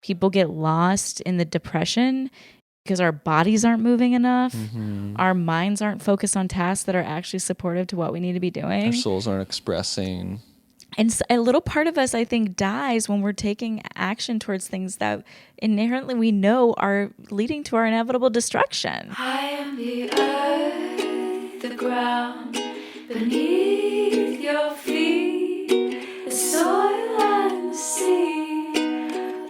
people get lost in the depression because our bodies aren't moving enough. Our minds aren't focused on tasks that are actually supportive to what we need to be doing. Our souls aren't expressing. And a little part of us, I think, dies when we're taking action towards things that inherently we know are leading to our inevitable destruction. I am the earth, the ground beneath your feet, the soil and the sea,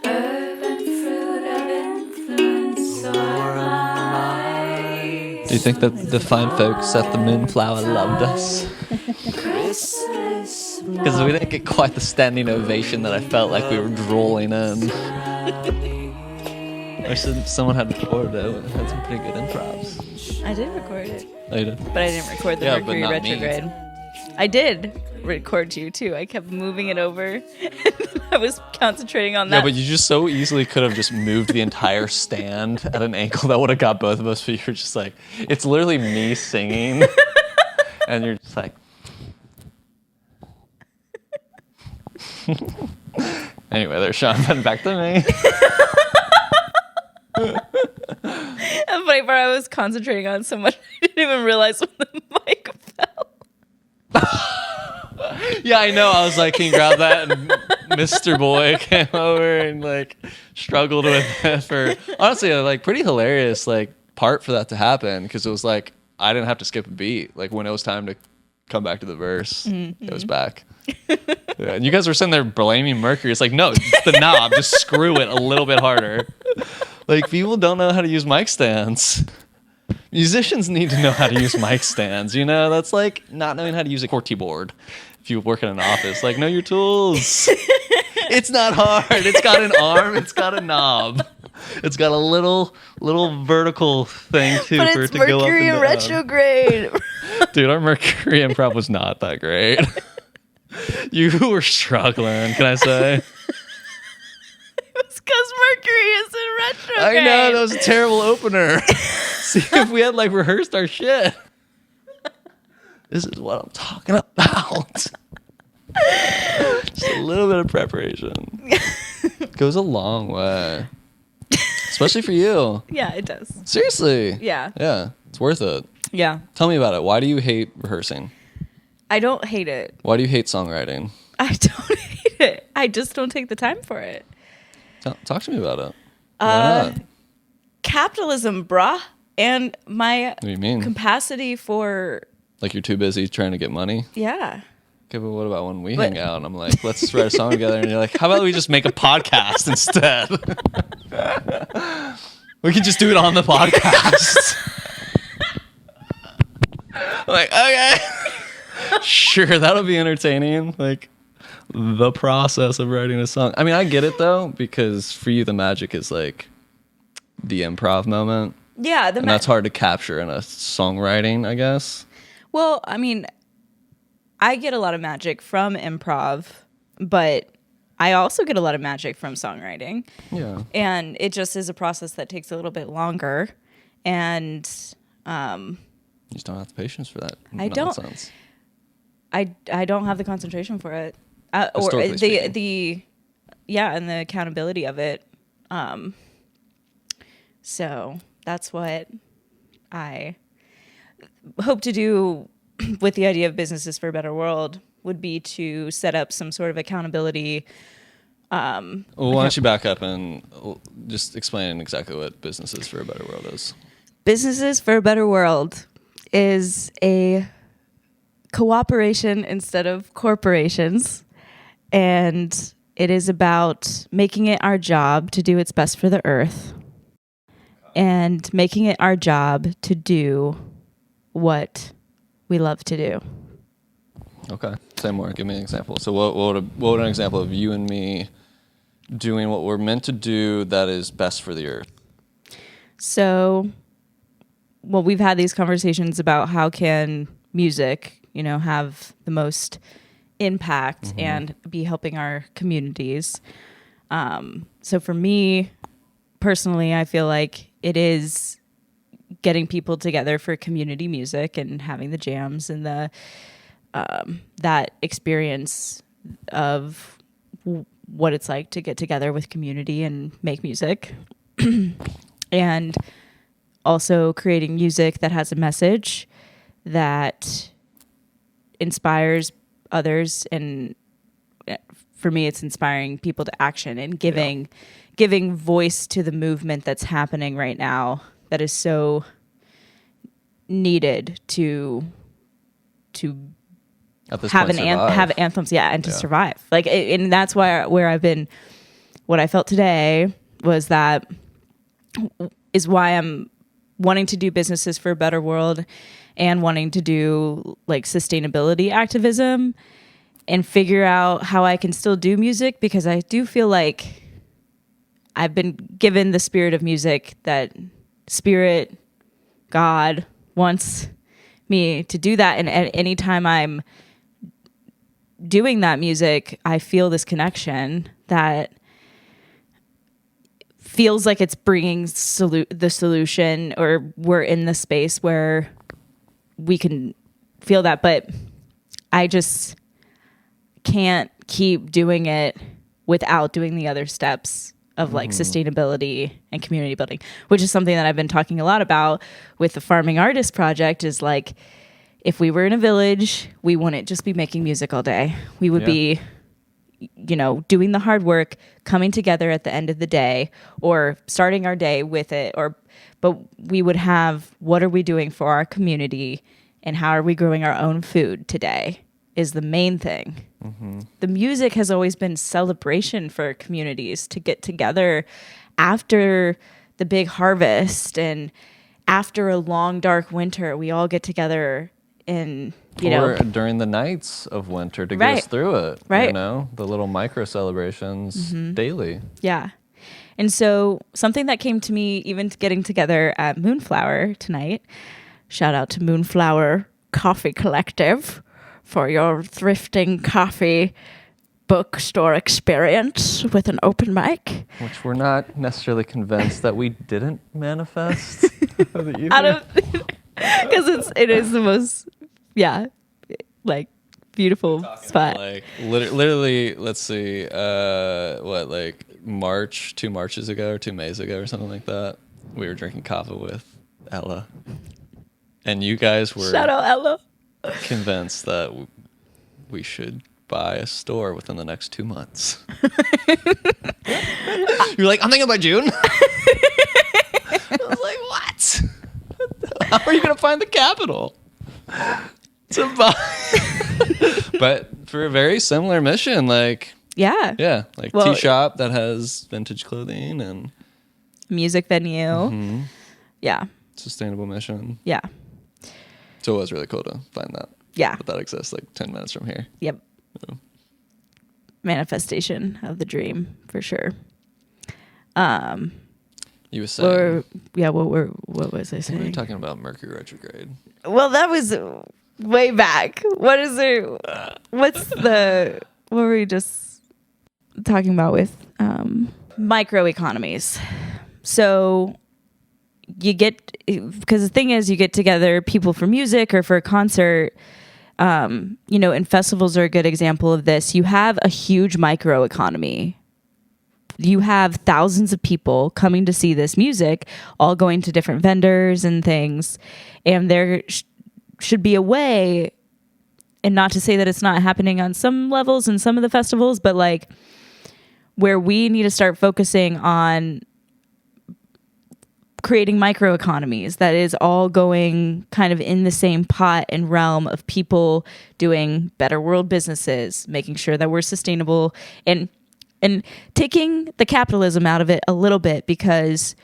herb and fruit of influence, so am I. Do you think that the fine folks at the Moonflower loved us? Because we didn't get quite the standing ovation that I felt like we were drooling in. I wish someone had recorded it. It had some pretty good improvs. I did record it. Oh, you did? But I didn't record the Mercury retrograde. I did record you too. I kept moving it over. I was concentrating on that. Yeah, but you just so easily could have just moved the entire stand at an angle that would have got both of us, but you're just like, it's literally me singing, and you're just like, anyway, there's Sean, but back to me. The funny part, I was concentrating on so much, I didn't even realize when the mic fell. Yeah, I know. I was like, can you grab that? And Mr. Boy came over and like struggled with it for honestly a like pretty hilarious like part for that to happen, because it was like I didn't have to skip a beat. Like when it was time to come back to the verse, it was back. Yeah, and you guys were sitting there blaming Mercury. It's like, no, it's the knob. Just screw it a little bit harder. Like, people don't know how to use mic stands. Musicians need to know how to use mic stands, you know? That's like not knowing how to use a QWERTY board if you work in an office. Like, know your tools. It's not hard. It's got an arm. It's got a knob. It's got a little vertical thing, too, but for it's it to go up and Mercury in down. retrograde. Dude, our Mercury improv was not that great. You were struggling, can I say? It's because Mercury is in retrograde. I know, that was a terrible opener. See if we had like rehearsed our shit. This is what I'm talking about. Just a little bit of preparation. Goes a long way. Especially for you. Yeah, it does. Seriously. Yeah. Yeah, it's worth it. Yeah. Tell me about it. Why do you hate rehearsing? I don't hate it. Why do you hate songwriting? I don't hate it. I just don't take the time for it. Talk to me about it. Why not? Capitalism, bruh. And my What do you mean? capacity for... Like you're too busy trying to get money? Yeah. Okay, but what about when we hang out and I'm like, let's just write a song together, and you're like, how about we just make a podcast instead? We could just do it on the podcast. I'm like, okay. Sure, that'll be entertaining. Like, the process of writing a song. I mean, I get it, though, because for you, the magic is, like, the improv moment. Yeah. And that's hard to capture in a songwriting, I guess. Well, I mean, I get a lot of magic from improv, but I also get a lot of magic from songwriting. Yeah. And it just is a process that takes a little bit longer. And You just don't have the patience for that I don't. nonsense. I don't have the concentration for it, or Historically speaking. the and the accountability of it. So that's what I hope to do with the idea of Businesses for a Better World, would be to set up some sort of accountability. Well, why don't you back up and just explain exactly what Businesses for a Better World is? Businesses for a Better World is a cooperation instead of corporations, and it is about making it our job to do what's best for the earth and making it our job to do what we love to do. Okay, say more. Give me an example. So what would an example of you and me doing what we're meant to do that is best for the earth? So, well, we've had these conversations about how can music, have the most impact and be helping our communities. So for me personally, I feel like it is getting people together for community music and having the jams and the that experience of what it's like to get together with community and make music. And also creating music that has a message that inspires others. And for me, it's inspiring people to action and giving voice to the movement that's happening right now that is so needed to At this have point, survive. have anthems, and to survive. Like, and that's where I've been. What I felt today was why I'm wanting to do businesses for a better world and wanting to do like sustainability activism and figure out how I can still do music, because I do feel like I've been given the spirit of music, that spirit, God wants me to do that. And at any time I'm doing that music, I feel this connection that feels like it's bringing the solution, or we're in the space where we can feel that. But I just can't keep doing it without doing the other steps of like sustainability and community building, which is something that I've been talking a lot about with the Farming Artist Project. Is like, if we were in a village, we wouldn't just be making music all day. We would be, doing the hard work, coming together at the end of the day, or starting our day with it. But we would have, what are we doing for our community, and how are we growing our own food today is the main thing. The music has always been celebration for communities to get together after the big harvest and after a long, dark winter. We all get together and, or during the nights of winter to get us through it. Right. The little micro celebrations daily. Yeah. And so something that came to me even getting together at Moonflower tonight, shout out to Moonflower Coffee Collective for your thrifting coffee bookstore experience with an open mic. Which we're not necessarily convinced that we didn't manifest. Because it is the most, like beautiful spot. Like literally, let's see, March, 2 Marches ago or 2 Mays ago or something like that, we were drinking coffee with Ella. And you guys were Shout out Ella. Convinced that we should buy a store within the next 2 months. You're like, I'm thinking by June. I was like, what? How are you going to find the capital to buy? But for a very similar mission, like, yeah, like tea shop that has vintage clothing and music venue. Yeah. Sustainable mission. Yeah. So it was really cool to find that. Yeah. But that exists like 10 minutes from here. Yep. Yeah. Manifestation of the dream for sure. You were saying. What was I saying? We were talking about Mercury retrograde. Well, that was way back. What were we just talking about with microeconomies? So because the thing is, you get together people for music or for a concert, and festivals are a good example of this. You have a huge microeconomy. You have thousands of people coming to see this music, all going to different vendors and things. And there should be a way, and not to say that it's not happening on some levels in some of the festivals, but like where we need to start focusing on creating microeconomies that is all going kind of in the same pot and realm of people doing better world businesses, making sure that we're sustainable and taking the capitalism out of it a little bit, because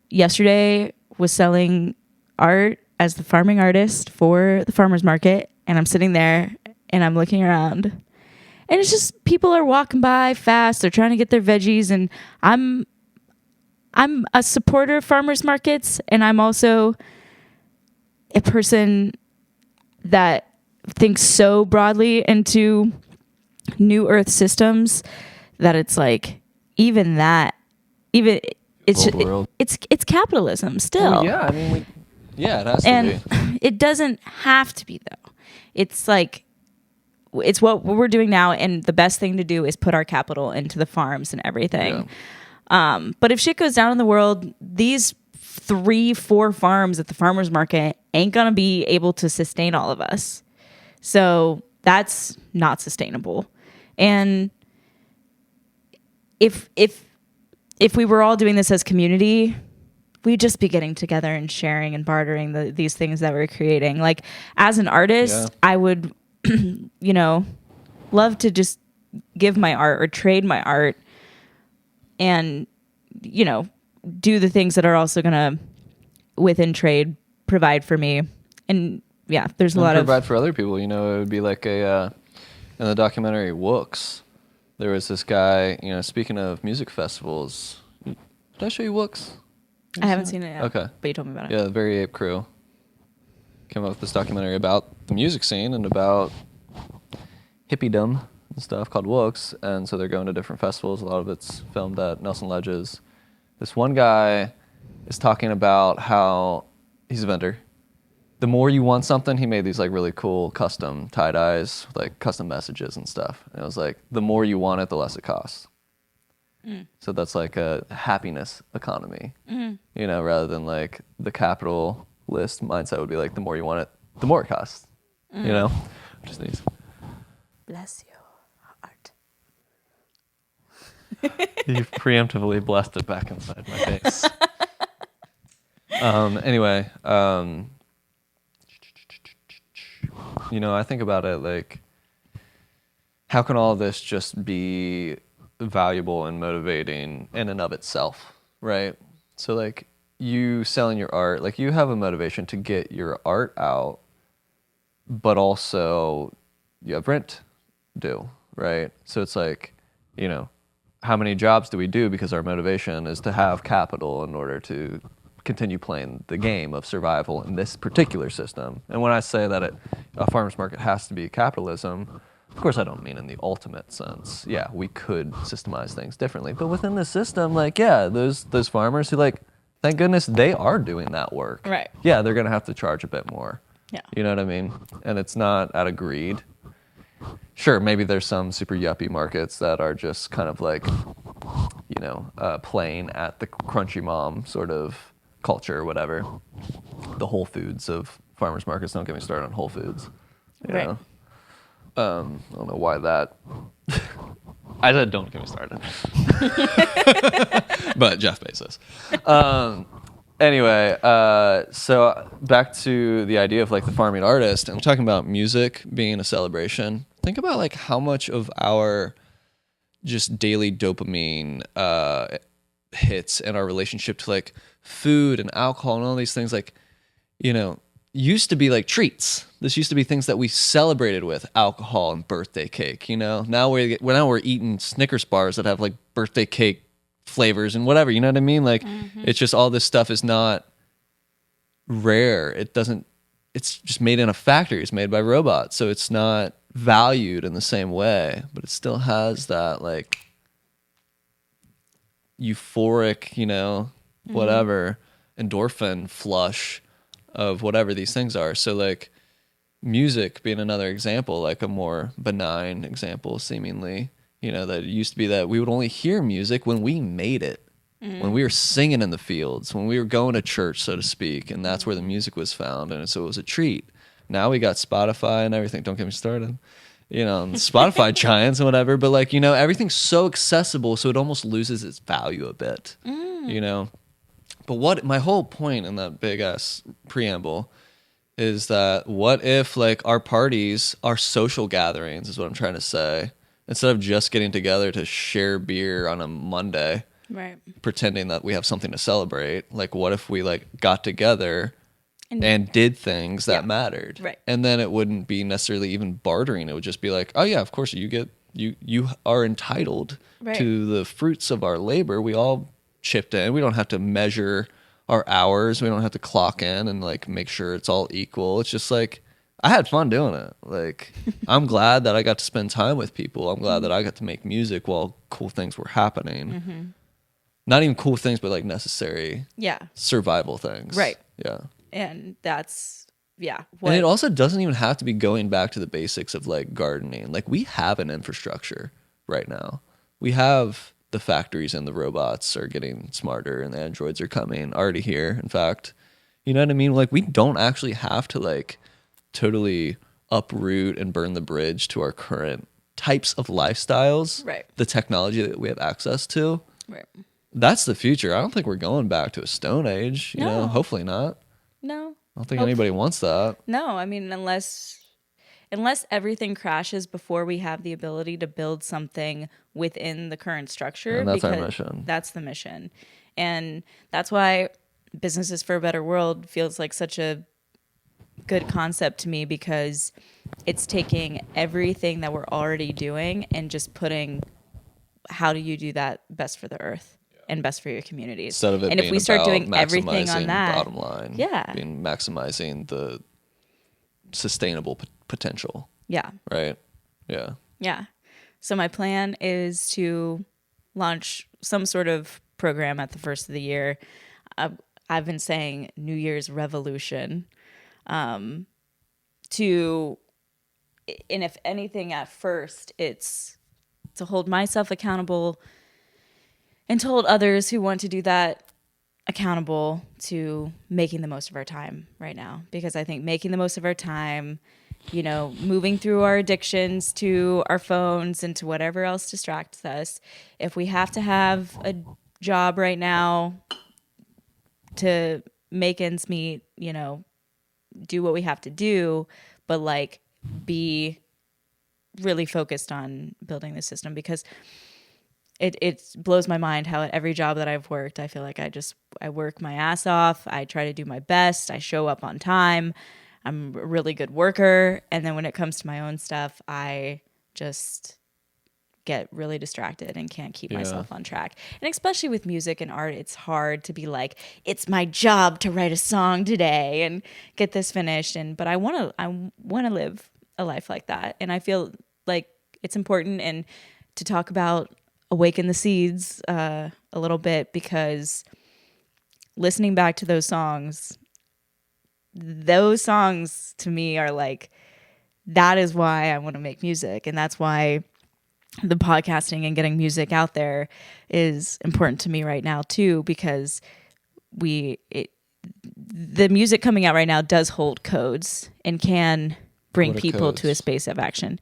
yesterday was selling art as the farming artist for the farmer's market, and I'm sitting there and I'm looking around and it's just people are walking by fast. They're trying to get their veggies, and I'm a supporter of farmers markets, and I'm also a person that thinks so broadly into new earth systems that it's like it's capitalism still. Oh, yeah, I mean, it has to be. And it doesn't have to be, though. It's like it's what we're doing now, and the best thing to do is put our capital into the farms and everything. But if shit goes down in the world, these 3-4 farms at the farmers market ain't gonna be able to sustain all of us. So that's not sustainable. And if we were all doing this as community, we'd just be getting together and sharing and bartering these things that we're creating. Like, as an artist, I would, love to just give my art or trade my art and, do the things that are also going to, within trade, provide for me. And yeah, there's a lot of... Provide for other people. It would be like in the documentary Wooks, there was this guy, speaking of music festivals. Did I show you Wooks? I haven't seen it yet. Okay. But you told me about it. Yeah, the Very Ape Crew came up with this documentary about the music scene and about hippiedom and stuff called Wooks. And so they're going to different festivals. A lot of it's filmed at Nelson Ledges. This one guy is talking about how he's a vendor. The more you want something, he made these like really cool custom tie-dyes, like custom messages and stuff. And it was like, the more you want it, the less it costs. So that's like a happiness economy, rather than like the capitalist mindset would be like, the more you want it, the more it costs, Just these. Bless your heart. You've preemptively blessed it back inside my face. Anyway, I think about it like, how can all this just be valuable and motivating in and of itself, right? So like, you selling your art, like you have a motivation to get your art out, but also you have rent due, right? So it's like, how many jobs do we do because our motivation is to have capital in order to continue playing the game of survival in this particular system. And when I say that a farmer's market has to be capitalism, of course, I don't mean in the ultimate sense. Yeah, we could systemize things differently. But within the system, like, yeah, those farmers who, like, thank goodness they are doing that work. Right. Yeah, they're going to have to charge a bit more. Yeah. You know what I mean? And it's not out of greed. Sure, maybe there's some super yuppie markets that are just kind of like, playing at the crunchy mom sort of culture or whatever. The Whole Foods of farmers markets. Don't get me started on Whole Foods. You know? I don't know why that. I said don't get me started. But Jeff Bezos. Anyway, so back to the idea of like the farming artist, and I'm talking about music being a celebration. Think about like how much of our just daily dopamine hits and our relationship to like food and alcohol and all these things, like, used to be like treats. This used to be things that we celebrated with alcohol and birthday cake. Now we're eating Snickers bars that have like birthday cake flavors and whatever. You know what I mean? Like, it's just all this stuff is not rare. It's just made in a factory. It's made by robots, so it's not valued in the same way. But it still has that like euphoric, whatever endorphin flush of whatever these things are. So like music being another example, like a more benign example seemingly, that it used to be that we would only hear music when we made it, when we were singing in the fields, when we were going to church, so to speak, and that's where the music was found, and so it was a treat. Now we got Spotify and everything. Don't get me started. Spotify giants and whatever, but like, everything's so accessible, so it almost loses its value a bit, But what my whole point in that big ass preamble is that what if like our parties, our social gatherings is what I'm trying to say, instead of just getting together to share beer on a Monday, right, pretending that we have something to celebrate, like what if we like got together and did things that mattered, right? And then it wouldn't be necessarily even bartering. It would just be like, oh yeah, of course you are entitled to the fruits of our labor. We all chipped in. We don't have to measure our hours. We don't have to clock in and like make sure it's all equal. It's just like, I had fun doing it. Like, I'm glad that I got to spend time with people. I'm glad that I got to make music while cool things were happening. Not even cool things, but like necessary survival things. Right. Yeah. And that's And it also doesn't even have to be going back to the basics of like gardening. Like we have an infrastructure right now. We have the factories and the robots are getting smarter and the androids are coming already here. In fact, you know what I mean? Like we don't actually have to like totally uproot and burn the bridge to our current types of lifestyles. Right. The technology that we have access to. Right. That's the future. I don't think we're going back to a stone age, you know, No. hopefully not. No. I don't think anybody wants that. No, I mean, unless everything crashes before we have the ability to build something within the current structure. And that's our because mission. That's the mission. And that's why Businesses for a Better World feels like such a good concept to me, because it's taking everything that we're already doing and just putting, how do you do that best for the earth and best for your communities? Instead of it and being if we start about doing everything on maximizing that, bottom line, being maximizing the sustainable potential. Yeah. Right. Yeah. Yeah. So my plan is to launch some sort of program at the first of the year. I've been saying New Year's revolution, and if anything, at first, it's to hold myself accountable and to hold others who want to do that accountable to making the most of our time right now. Because I think making the most of our time, you know, moving through our addictions to our phones and to whatever else distracts us. If we have to have a job right now to make ends meet, you know, do what we have to do, but like be really focused on building the system, because it blows my mind how at every job that I've worked, I feel like I work my ass off. I try to do my best. I show up on time. I'm a really good worker. And then when it comes to my own stuff, I just get really distracted and can't keep myself on track. And especially with music and art, it's hard to be like, it's my job to write a song today and get this finished. But I want to live a life like that. And I feel like it's important and to talk about Awaken the Seeds a little bit, because listening back to those songs to me are like, that is why I want to make music. And that's why the podcasting and getting music out there is important to me right now too, because the music coming out right now does hold codes and can bring people to a space of action.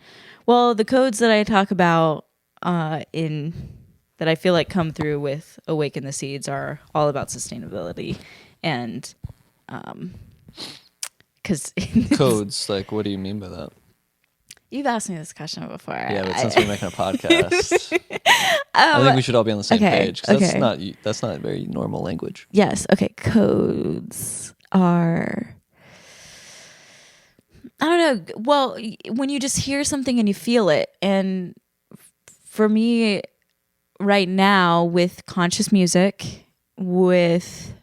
Well, the codes that I talk about that I feel like come through with Awaken the Seeds are all about sustainability and because codes, like, what do you mean by that? You've asked me this question before. Yeah, but since we're making a podcast, I think we should all be on the same page, because that's not very normal language. Yes. Okay. Codes are, I don't know. Well, when you just hear something and you feel it, and for me right now, with conscious music, with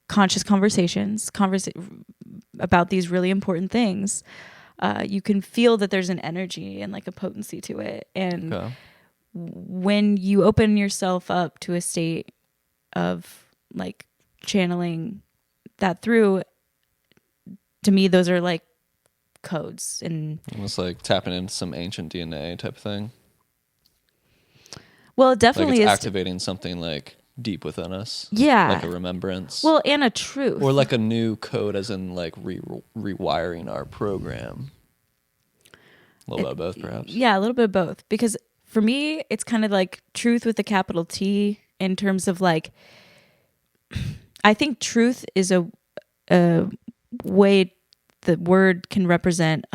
conscious conversations about these really important things, you can feel that there's an energy and like a potency to it. And when you open yourself up to a state of like channeling that through, to me, those are like codes. And almost like tapping into some ancient DNA type of thing. Well, it definitely like it's is activating something like deep within us. Yeah. Like a remembrance. Well, and a truth. Or like a new code, as in like rewiring our program. A little bit of both, perhaps. Yeah, a little bit of both. Because for me, it's kind of like truth with a capital T, in terms of like, I think truth is a way the word can represent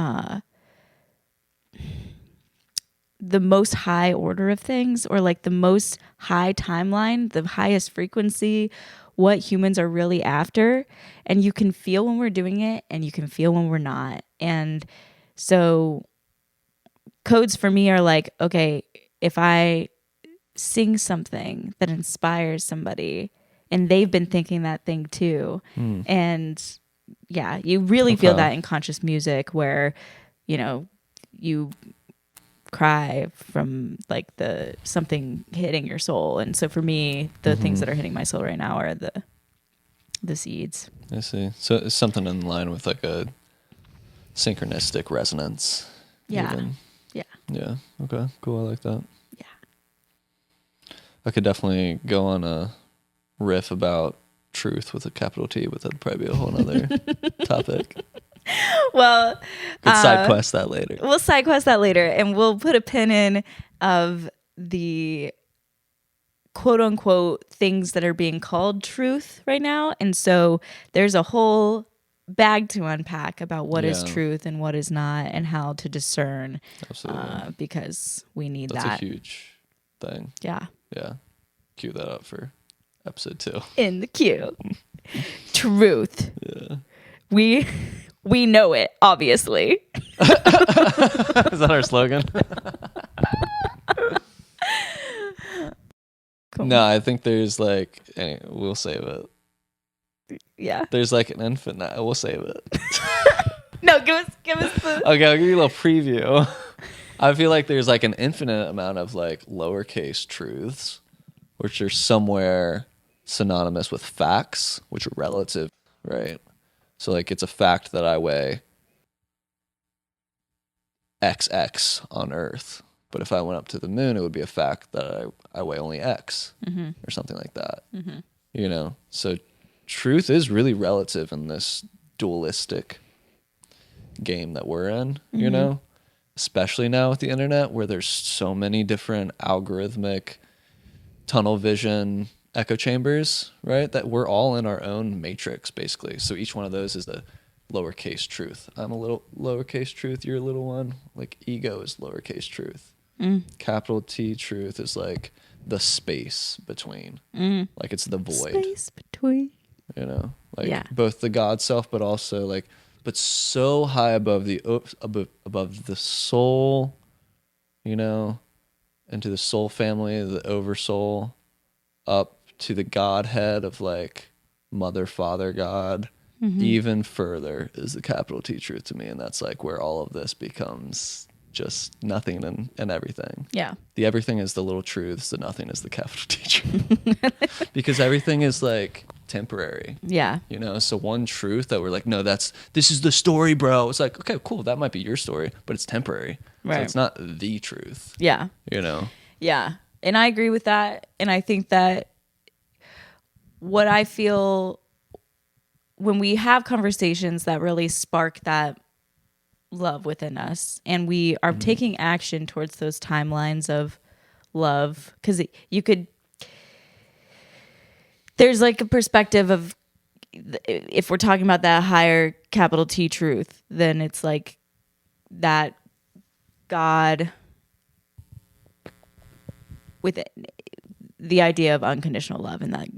the most high order of things, or like the most high timeline, the highest frequency, what humans are really after. And you can feel when we're doing it, and you can feel when we're not. And so codes for me are like, okay, if I sing something that inspires somebody and they've been thinking that thing too, and yeah, you really feel that in conscious music, where, you know, you cry from like something hitting your soul. And so for me, the things that are hitting my soul right now are the the seeds. I see. So it's something in line with like a synchronistic resonance. Yeah. Even. Yeah. Yeah. Okay. Cool. I like that. Yeah. I could definitely go on a riff about truth with a capital T, but that'd probably be a whole nother topic. Well, Could side quest that later. We'll side quest that later, and we'll put a pin in of the quote unquote things that are being called truth right now. And so there's a whole bag to unpack about what is truth and what is not, and how to discern. Absolutely. Because we need That's that. a huge thing. Yeah. Yeah. Cue that up for episode 2. In the queue. Truth. Yeah. We know it, obviously. Is that our slogan? Cool. No, I think there's like, anyway, we'll save it. Yeah. There's like an infinite. We'll save it. No, give us the. Okay, I'll give you a little preview. I feel like there's like an infinite amount of like lowercase truths, which are somewhere synonymous with facts, which are relative, right? So like it's a fact that I weigh XX on Earth. But if I went up to the moon, it would be a fact that I weigh only X or something like that. Mm-hmm. You know? So truth is really relative in this dualistic game that we're in, you know? Especially now with the internet, where there's so many different algorithmic tunnel vision echo chambers, right? That we're all in our own matrix, basically. So each one of those is a lowercase truth. I'm a little lowercase truth, you're a little one. Like ego is lowercase truth. Capital T truth is like the space between. Like it's the void. Space between. You know? Like both the God self, but also like, but so high above the above the soul, you know, into the soul family, the oversoul, up to the Godhead of like Mother, Father, God. Even further is the capital T truth to me, and that's like where all of this becomes just nothing and everything. Yeah. The everything is the little truths, the nothing is the capital T truth. Because everything is like temporary. Yeah. You know, so one truth that we're like, no, this is the story, bro. It's like, okay, cool, that might be your story, but it's temporary. Right. So it's not the truth. Yeah. You know? Yeah. And I agree with that. And I think that what I feel when we have conversations that really spark that love within us, and we are taking action towards those timelines of love, because there's like a perspective of, if we're talking about that higher capital T truth, then it's like that God with the idea of unconditional love, and that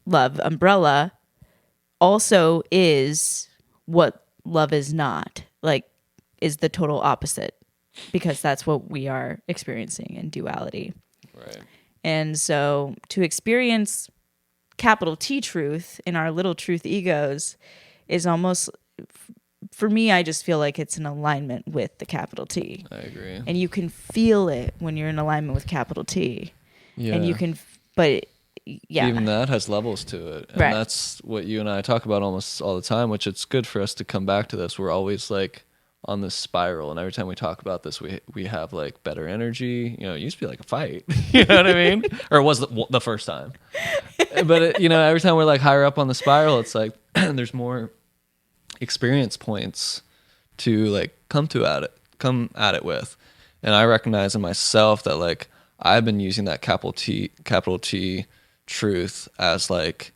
love umbrella also is what love is not, like is the total opposite, because that's what we are experiencing in duality. Right. And so to experience capital T truth in our little truth egos is almost, for me, I just feel like it's in alignment with the capital T. I agree. And you can feel it when you're in alignment with capital T. Yeah. And you can, but yeah. Even that has levels to it. And that's what you and I talk about almost all the time, which it's good for us to come back to this. We're always like on this spiral, and every time we talk about this, we have like better energy. You know, it used to be like a fight. You know what I mean? Or it was the first time. But you know, every time we're like higher up on the spiral, it's like there's more experience points to like come at it with. And I recognize in myself that like I've been using that capital T truth as like,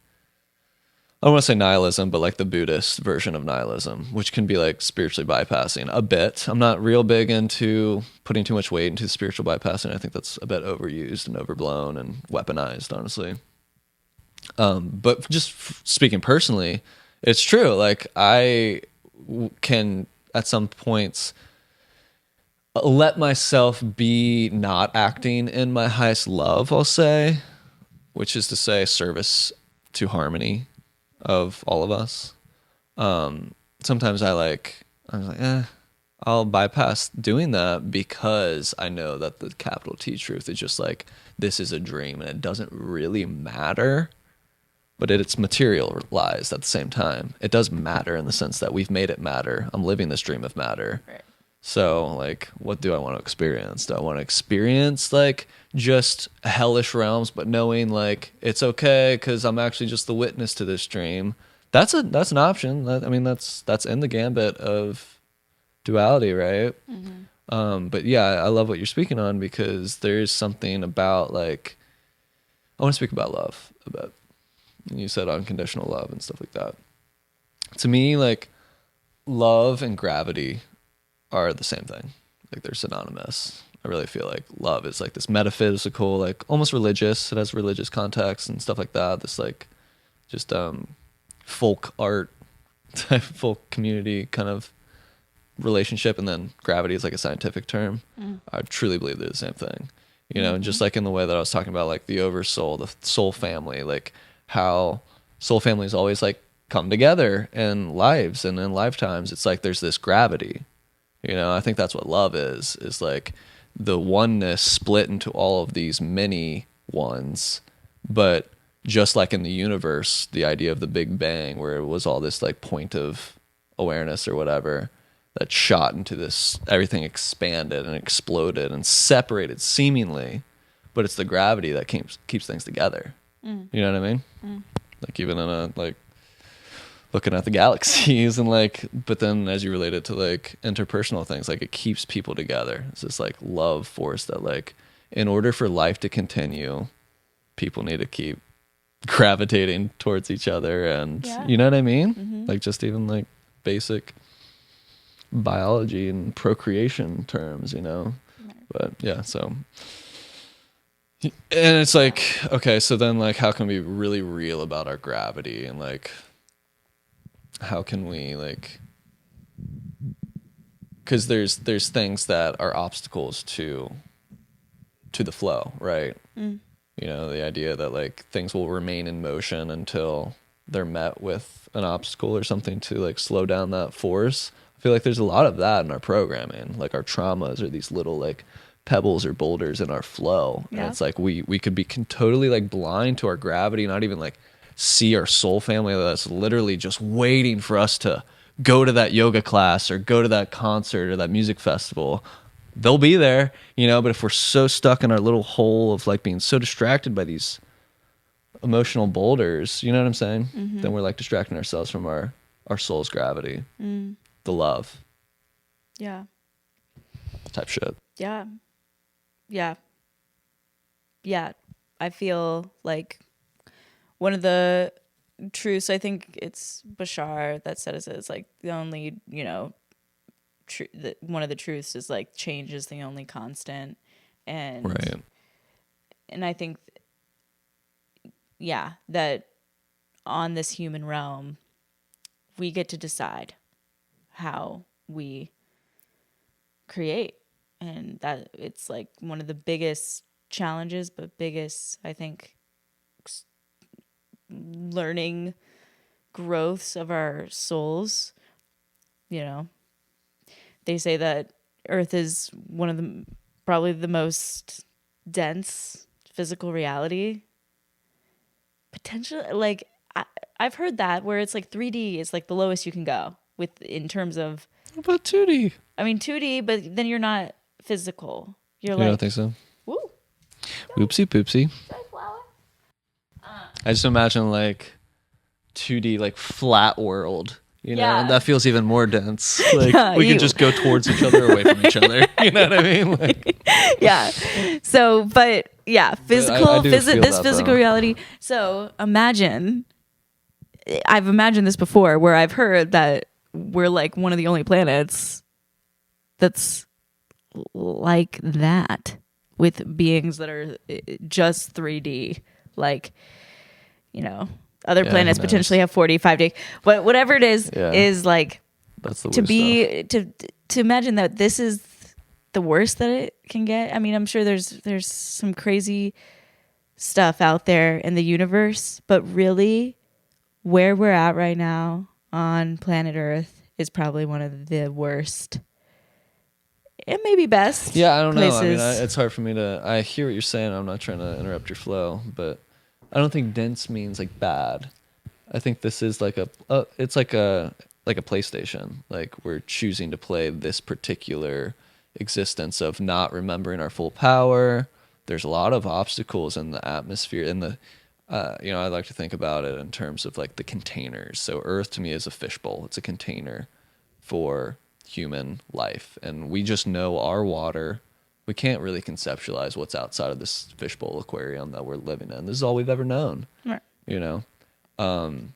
I don't want to say nihilism, but like the Buddhist version of nihilism, which can be like spiritually bypassing a bit. I'm not real big into putting too much weight into spiritual bypassing. I think that's a bit overused and overblown and weaponized, honestly. But just speaking personally, it's true. Like I can at some points let myself be not acting in my highest love, I'll say, which is to say service to harmony of all of us. Sometimes I'm like, I'll bypass doing that because I know that the capital T truth is just like, this is a dream and it doesn't really matter but it's materialized at the same time. It does matter in the sense that we've made it matter. I'm living this dream of matter. Right. So like, what do I want to experience? Do I want to experience like just hellish realms, but knowing like it's okay because I'm actually just the witness to this dream? That's an option. That's in the gambit of duality, right? But yeah, I love what you're speaking on, because there's something about like, I want to speak about love a bit. You said unconditional love and stuff like that. To me, like, love and gravity are the same thing. Like, they're synonymous. I really feel like love is like this metaphysical, like almost religious. It has religious context and stuff like that. This like just folk art type, folk community kind of relationship. And then gravity is like a scientific term. I truly believe they're the same thing. You know, and just like in the way that I was talking about, like the oversoul, the soul family, like how soul families always like come together in lives and in lifetimes. It's like there's this gravity. You know, I think that's what love is like the oneness split into all of these many ones. But just like in the universe, the idea of the Big Bang, where it was all this like point of awareness or whatever that shot into this, everything expanded and exploded and separated seemingly, but it's the gravity that keeps things together. You know what I mean? Like even in a like looking at the galaxies and like, but then as you relate it to like interpersonal things, like it keeps people together. It's this like love force that like, in order for life to continue, people need to keep gravitating towards each other. And you know what I mean? Like just even like basic biology and procreation terms, you know? But yeah, so, and it's like, okay, so then like, how can we be really real about our gravity, and like, how can we like, because there's things that are obstacles to the flow, right? You know, the idea that like things will remain in motion until they're met with an obstacle or something to like slow down that force. I feel like there's a lot of that in our programming. Like our traumas are these little like pebbles or boulders in our flow. And it's like we could be totally like blind to our gravity, not even like see our soul family that's literally just waiting for us to go to that yoga class or go to that concert or that music festival. They'll be there, you know, but if we're so stuck in our little hole of like being so distracted by these emotional boulders, you know what I'm saying? Then we're like distracting ourselves from our soul's gravity, the love. Yeah. Type shit. Yeah. Yeah. Yeah. I feel like one of the truths, I think it's Bashar that said it's like the only, you know, one of the truths is like change is the only constant. And and I think that on this human realm we get to decide how we create, and that it's like one of the biggest challenges, but biggest, I think, learning growths of our souls. You know, they say that Earth is one of the probably the most dense physical reality. Potentially, like I've heard that where it's like 3D is like the lowest you can go with in terms of. What about 2D? I mean 2D, but then you're not physical. You're You like. don't think so? Woo. Oopsie poopsie. I just imagine like 2D, like flat world. You know, Yeah. that feels even more dense. Like Yeah, we could just go towards each other, away from each other. You know what I mean? Like, Yeah. So, but yeah, physical, I do feel this that, physical though. reality. So imagine, I've imagined this before where I've heard that we're like one of the only planets that's like that, with beings that are just 3D. Like, you know, other planets who knows? potentially have 4D, 5D, but whatever it is, Yeah. is like that's the to worst be to imagine that this is the worst that it can get. I mean, I'm sure there's some crazy stuff out there in the universe, but really where we're at right now on planet Earth is probably one of the worst. It may be best. Yeah, I don't know. I mean, places. it's hard for me to. I hear what you're saying. I'm not trying to interrupt your flow, but I don't think dense means like bad. I think this is like it's like a PlayStation. Like we're choosing to play this particular existence of not remembering our full power. There's a lot of obstacles in the atmosphere in the I like to think about it in terms of like the containers. So Earth to me is a fishbowl. It's a container for human life, and we just know our water. We can't really conceptualize what's outside of this fishbowl aquarium that we're living in. This is all we've ever known. Right. And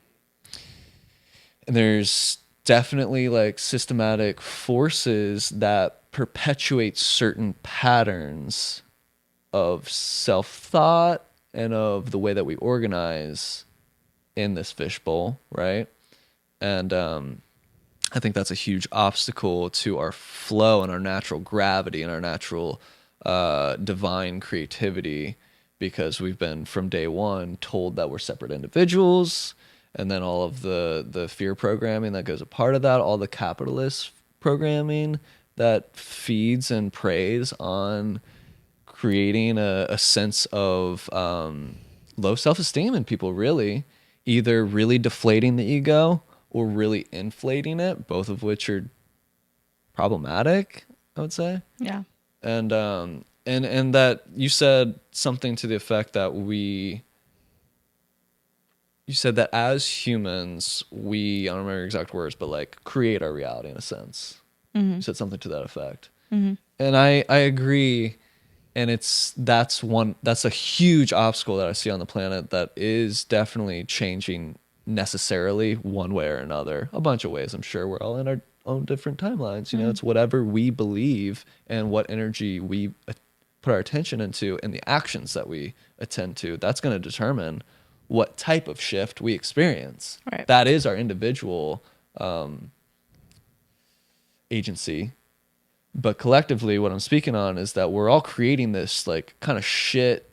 there's definitely like systematic forces that perpetuate certain patterns of self-thought and of the way that we organize in this fishbowl, right? And I think that's a huge obstacle to our flow and our natural gravity and our natural divine creativity, because we've been from day one told that we're separate individuals, and then all of the fear programming that goes a part of that, all the capitalist programming that feeds and preys on creating a sense of low self-esteem in people, really, either really deflating the ego or really inflating it, both of which are problematic, I would say. Yeah. And that you said something to the effect that you said that as humans, I don't remember your exact words, but like create our reality in a sense. You said something to that effect. And I agree. And that's a huge obstacle that I see on the planet that is definitely changing necessarily one way or another. A bunch of ways, I'm sure. We're all in our own different timelines. It's whatever we believe and what energy we put our attention into and the actions that we attend to. That's going to determine what type of shift we experience. Right. That is our individual agency. But collectively, what I'm speaking on is that we're all creating this like kind of shit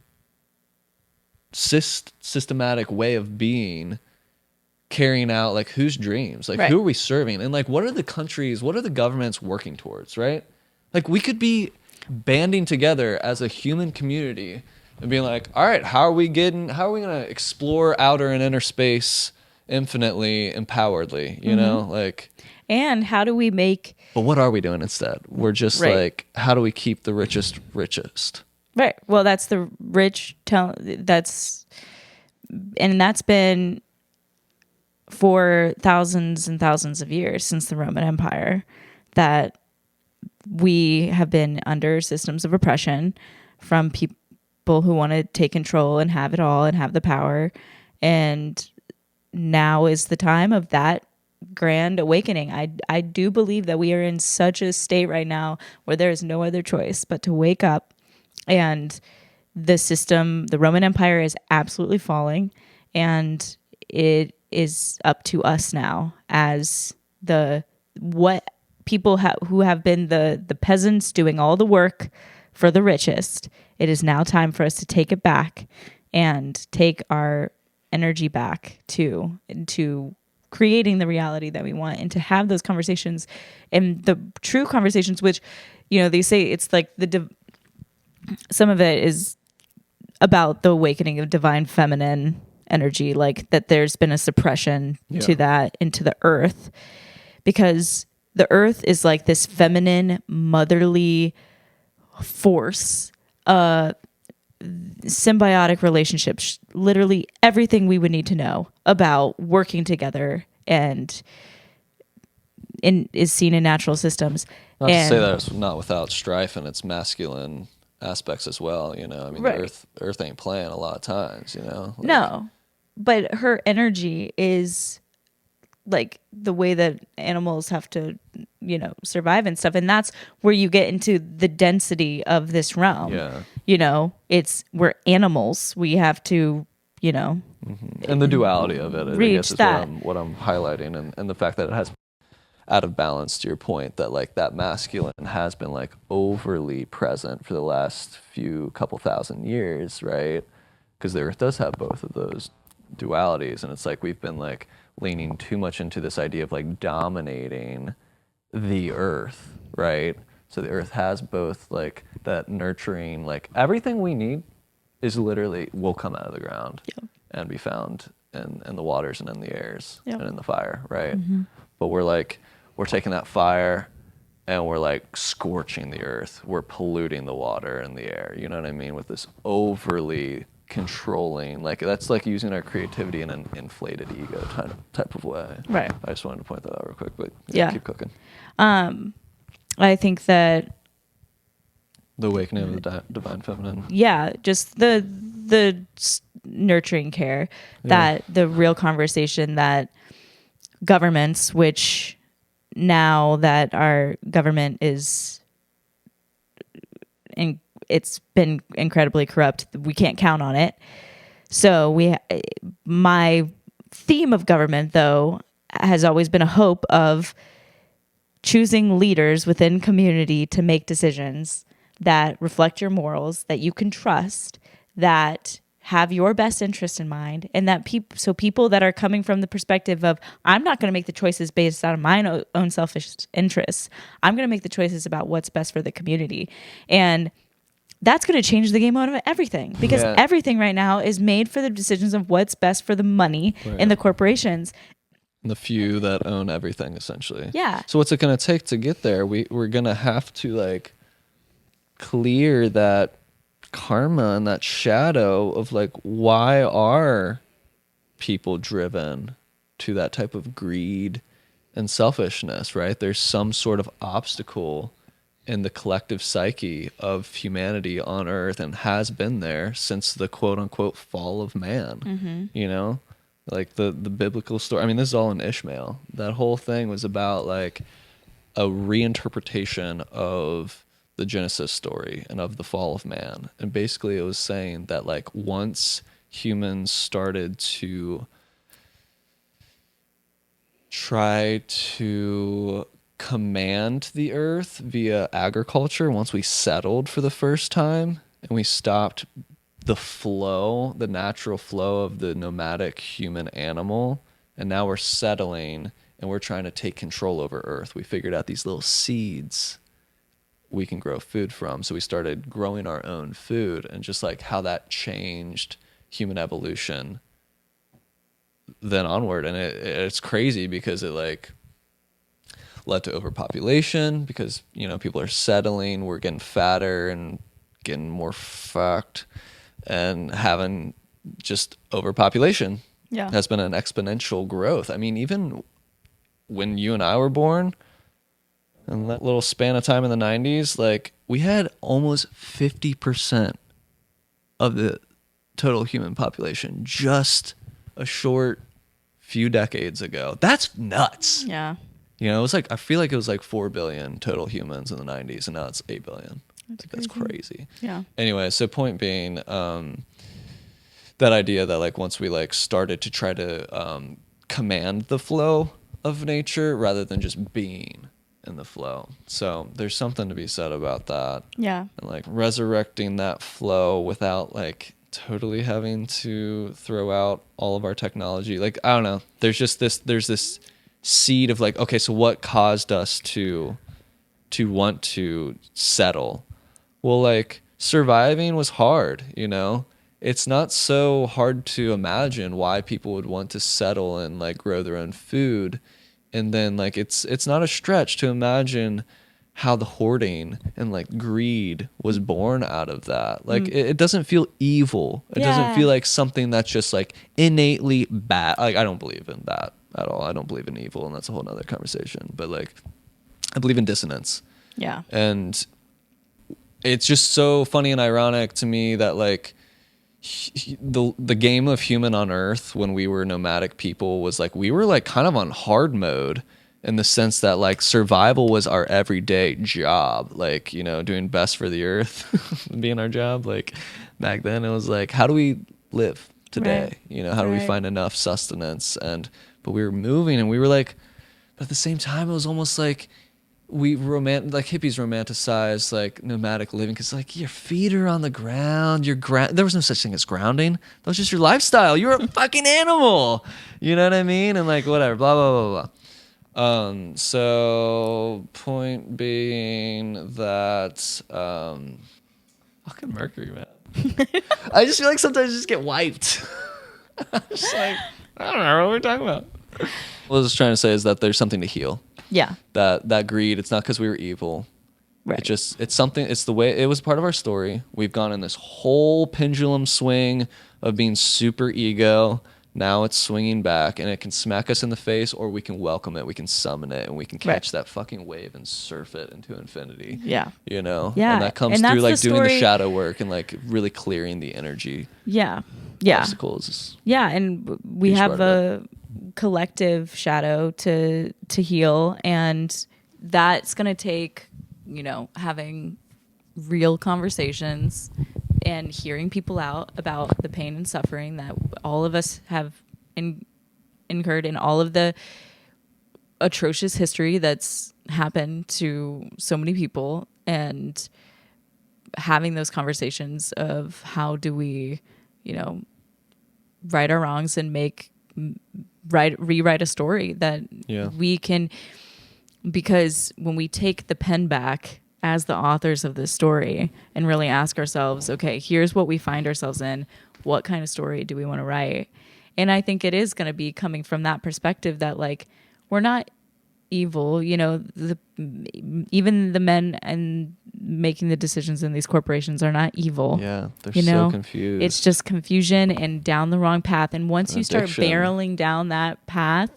systematic way of being, carrying out like whose dreams, like Right. who are we serving, and like what are the governments working towards, right? Like we could be banding together as a human community and being like, all right, how are we going to explore outer and inner space infinitely empoweredly, like, And how do we make but what are we doing instead? We're just Right. like, how do we keep the richest? right? Well, that's the rich that's been for thousands and thousands of years since the Roman Empire, that we have been under systems of oppression from people who want to take control and have it all and have the power. And now is the time of that grand awakening. I do believe that we are in such a state right now where there is no other choice but to wake up, and the Roman Empire is absolutely falling, and it is up to us now as what people who have been the peasants doing all the work for the richest. It is now time for us to take it back and take our energy back to creating the reality that we want, and to have those conversations, and the true conversations, which, they say it's like some of it is about the awakening of divine feminine energy, like that there's been a suppression to that into the earth, because the earth is like this feminine motherly force, symbiotic relationships, literally everything we would need to know about working together, and is seen in natural systems. Not to say that it's not without strife and its masculine aspects as well. I mean, Right. the earth ain't playing a lot of times. Like, No, but her energy is like the way that animals have to, survive and stuff. And that's where you get into the density of this realm. Yeah. We're animals. We have to, And the duality of it, I Reach guess, is that. what I'm highlighting, and the fact that it has out of balance, to your point, that like that masculine has been like overly present for the last couple thousand years, right? Because the earth does have both of those dualities, and it's like we've been like leaning too much into this idea of like dominating the earth, right? So the earth has both like that nurturing, like everything we need is literally will come out of the ground. Yep. and be found in the waters and in the airs Yep. and in the fire, right? But we're taking that fire and we're like scorching the earth. We're polluting the water and the air. You know what I mean? With this overly controlling, like that's like using our creativity in an inflated ego type of way. Right. I just wanted to point that out real quick, but Yeah. keep cooking. I think that The awakening of the divine feminine. just the nurturing care, that the real conversation that governments, which now that our government is it's been incredibly corrupt, we can't count on it. So my theme of government though has always been a hope of choosing leaders within community to make decisions that reflect your morals, that you can trust, that have your best interest in mind, and that people that are coming from the perspective of, I'm not going to make the choices based on my own selfish interests. I'm going to make the choices about what's best for the community. And that's going to change the game out of everything, because everything right now is made for the decisions of what's best for the money in the corporations. The few that own everything, essentially. Yeah. So what's it going to take to get there? We're going to have to like clear that karma and that shadow of like, why are people driven to that type of greed and selfishness, right? There's some sort of obstacle in the collective psyche of humanity on earth, and has been there since the quote unquote fall of man. You know, like the biblical story. I mean, this is all in Ishmael. That whole thing was about like a reinterpretation of the Genesis story and of the fall of man. And basically it was saying that like once humans started to try to command the earth via agriculture, once we settled for the first time and we stopped the natural flow of the nomadic human animal, and now we're settling and we're trying to take control over earth. We figured out these little seeds we can grow food from. So we started growing our own food, and just like how that changed human evolution then onward. And it's crazy because it like led to overpopulation, because, you know, people are settling, we're getting fatter and getting more fucked, and having just overpopulation has been an exponential growth. I mean, even when you and I were born, in that little span of time in the 90s, like we had almost 50% of the total human population just a short few decades ago. That's nuts. Yeah. You know, it was like, I feel like it was like 4 billion total humans in the 90s, and now it's 8 billion. That's crazy. Yeah. Anyway, so point being, that idea that like once we like started to try to command the flow of nature rather than just being in the flow. So there's something to be said about that. Yeah. And like resurrecting that flow without like totally having to throw out all of our technology. Like, I don't know. There's this seed of like, okay, so what caused us to want to settle? Well, like surviving was hard, you know? It's not so hard to imagine why people would want to settle and like grow their own food. And then like it's not a stretch to imagine how the hoarding and like greed was born out of that. Like it doesn't feel evil. It doesn't feel like something that's just like innately bad. Like I don't believe in that at all. I don't believe in evil, and that's a whole nother conversation. But like I believe in dissonance. Yeah. And it's just so funny and ironic to me that like the game of human on earth when we were nomadic people was like we were like kind of on hard mode, in the sense that like survival was our everyday job, like, you know, doing best for the earth being our job. Like back then it was like, how do we live today? Right. You know, how do we find enough sustenance? But we were moving, and we were like, but at the same time it was almost like like hippies romanticize like nomadic living, because like your feet are on the ground, there was no such thing as grounding. That was just your lifestyle. You're a fucking animal. You know what I mean? And like whatever, blah blah blah blah. So point being that fucking Mercury, man. I just feel like sometimes I just get wiped. Just like, I don't know what we're talking about. What I was trying to say is that there's something to heal. Yeah. That greed, it's not because we were evil. Right. It's something, it's the way, it was part of our story. We've gone in this whole pendulum swing of being super ego. Now it's swinging back, and it can smack us in the face, or we can welcome it, we can summon it, and we can catch that fucking wave and surf it into infinity. Yeah. You know? Yeah. And that comes And through that's like the doing the story- shadow work and like really clearing the energy Yeah. Yeah. obstacles. Yeah, and we Huge have part of a collective shadow to heal, and that's going to take, you know, having real conversations and hearing people out about the pain and suffering that all of us have incurred in all of the atrocious history that's happened to so many people, and having those conversations of how do we, you know, right our wrongs and rewrite a story that we can, because when we take the pen back as the authors of this story and really ask ourselves, okay, here's what we find ourselves in, what kind of story do we want to write? And I think it is going to be coming from that perspective that, like, we're not evil, you know, even the men and making the decisions in these corporations are not evil. Yeah, they're you know? so confused. It's just confusion and down the wrong path. And once you start Addiction. barreling down that path,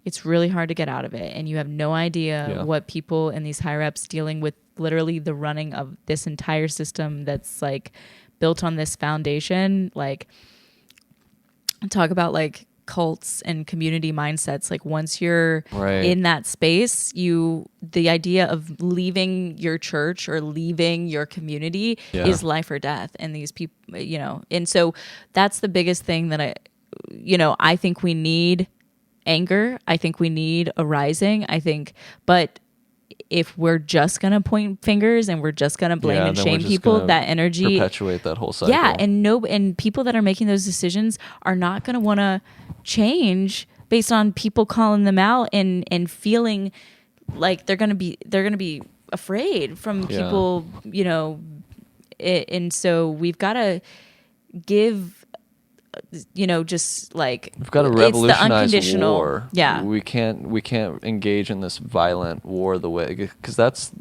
it's really hard to get out of it. And you have no idea what people in these higher ups dealing with, literally the running of this entire system that's like built on this foundation. Like, talk about like cults and community mindsets. Like, once you're in that space, the idea of leaving your church or leaving your community is life or death. And these people, you know, and so that's the biggest thing that I think we need anger. I think we need a rising. But if we're just going to point fingers and we're just going to blame and shame people, that energy perpetuate that whole cycle. Yeah, and people that are making those decisions are not going to want to change based on people calling them out and feeling like they're going to be afraid from people, you know. And so we've got to give, you know, just like, we've got to revolutionize war. Yeah, we can't engage in this violent war the way, because that's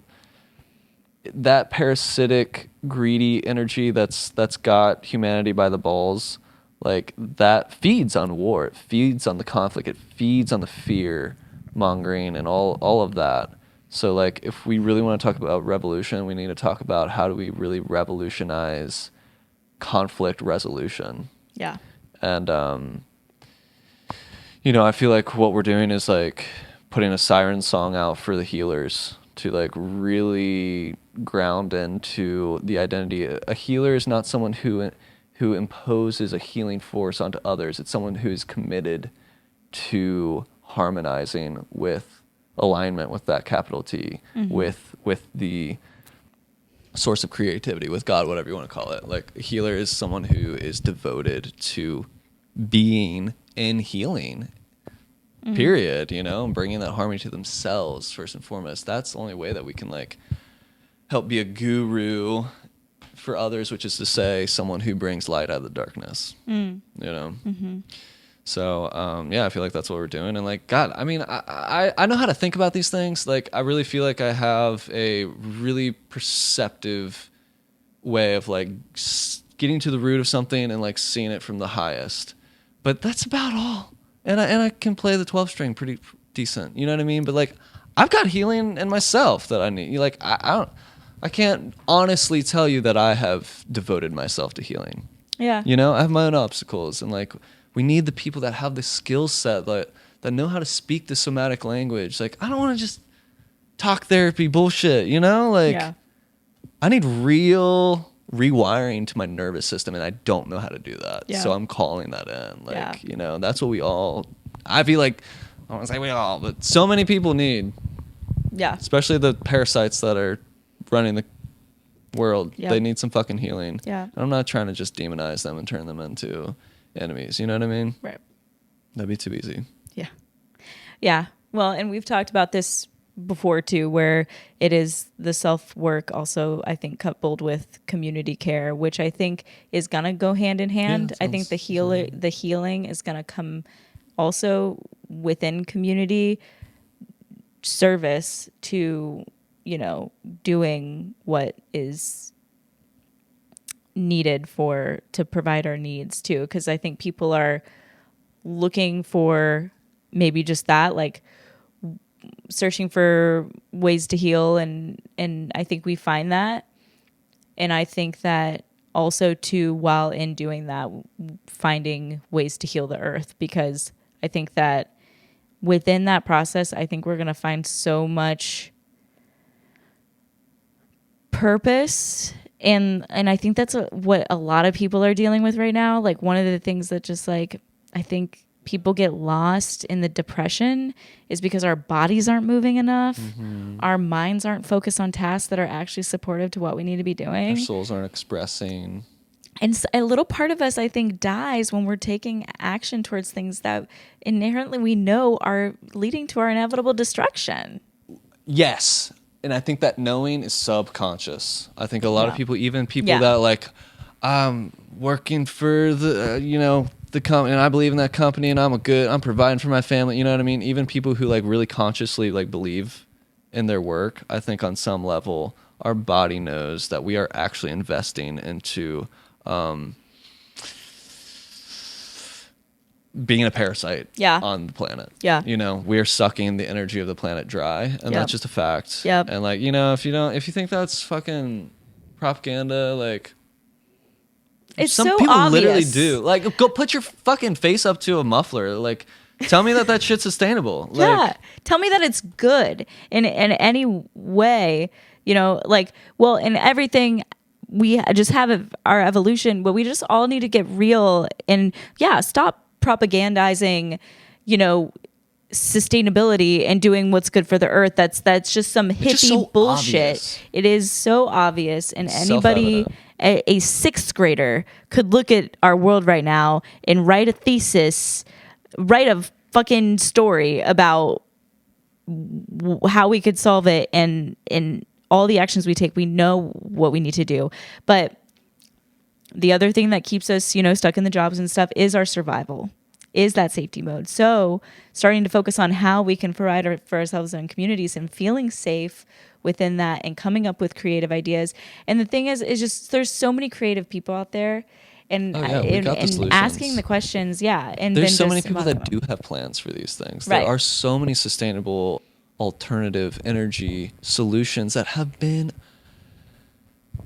that parasitic, greedy energy that's got humanity by the balls. Like, that feeds on war. It feeds on the conflict. It feeds on the fear mongering and all of that. So, like, if we really want to talk about revolution, we need to talk about how do we really revolutionize conflict resolution. Yeah. And, you know, I feel like what we're doing is like putting a siren song out for the healers to like really ground into the identity. A healer is not someone who imposes a healing force onto others. It's someone who is committed to harmonizing with alignment with that capital T, with the source of creativity, with God, whatever you want to call it. Like, a healer is someone who is devoted to being in healing, period, you know, and bringing that harmony to themselves first and foremost. That's the only way that we can like help be a guru for others, which is to say someone who brings light out of the darkness, you know? So, I feel like that's what we're doing. And like, God, I mean, I know how to think about these things. Like, I really feel like I have a really perceptive way of like getting to the root of something and like seeing it from the highest. But that's about all. And I can play the 12 string pretty decent. You know what I mean? But like, I've got healing in myself that I need. Like, I can't honestly tell you that I have devoted myself to healing. Yeah. You know, I have my own obstacles, and like, we need the people that have the skill set that know how to speak the somatic language. Like, I don't want to just talk therapy bullshit, you know? Like, I need real rewiring to my nervous system, and I don't know how to do that. Yeah. So I'm calling that in. Like, you know, that's what we all, I feel like, I don't want to say we all, but so many people need. Yeah. Especially the parasites that are running the world. Yeah. They need some fucking healing. Yeah. And I'm not trying to just demonize them and turn them into enemies. You know what I mean? Right. That'd be too easy. Yeah. Yeah. Well, and we've talked about this before too, where it is the self work also, I think, coupled with community care, which I think is gonna go hand in hand. I think the healing is gonna come also within community service to, you know, doing what is needed to provide our needs too. Because I think people are looking for maybe just that, like searching for ways to heal, and I think we find that. And I think that also too, while in doing that, finding ways to heal the earth, because I think that within that process, I think we're going to find so much purpose. And I think that's what a lot of people are dealing with right now. Like one of the things that just like, I think people get lost in the depression is because our bodies aren't moving enough. Our minds aren't focused on tasks that are actually supportive to what we need to be doing. Our souls aren't expressing. And a little part of us, I think, dies when we're taking action towards things that inherently we know are leading to our inevitable destruction. Yes. And I think that knowing is subconscious. I think a lot of people, even people that like, I'm working for the, the company, and I believe in that company, and I'm providing for my family. You know what I mean? Even people who like really consciously like believe in their work, I think on some level, our body knows that we are actually investing into being a parasite on the planet. Yeah. We are sucking the energy of the planet dry, and that's just a fact. Yep. And like, if you think that's fucking propaganda, like it's some so people obvious. literally do. Like, go put your fucking face up to a muffler. Like, tell me that shit's sustainable. Like, tell me that it's good in any way, like, well, in everything we just have our evolution, but we just all need to get real and stop propagandizing, sustainability and doing what's good for the earth. That's just some hippie bullshit. Obvious. It is so obvious, and anybody, a sixth grader could look at our world right now and write a fucking story about how we could solve it, and all the actions we take, we know what we need to do. But the other thing that keeps us, stuck in the jobs and stuff is our survival, is that safety mode. So starting to focus on how we can provide for ourselves and communities and feeling safe within that, and coming up with creative ideas. And the thing is just there's so many creative people out there, and, and asking the questions. Yeah. And there's then so many people that do have plans for these things. There are so many sustainable alternative energy solutions that have been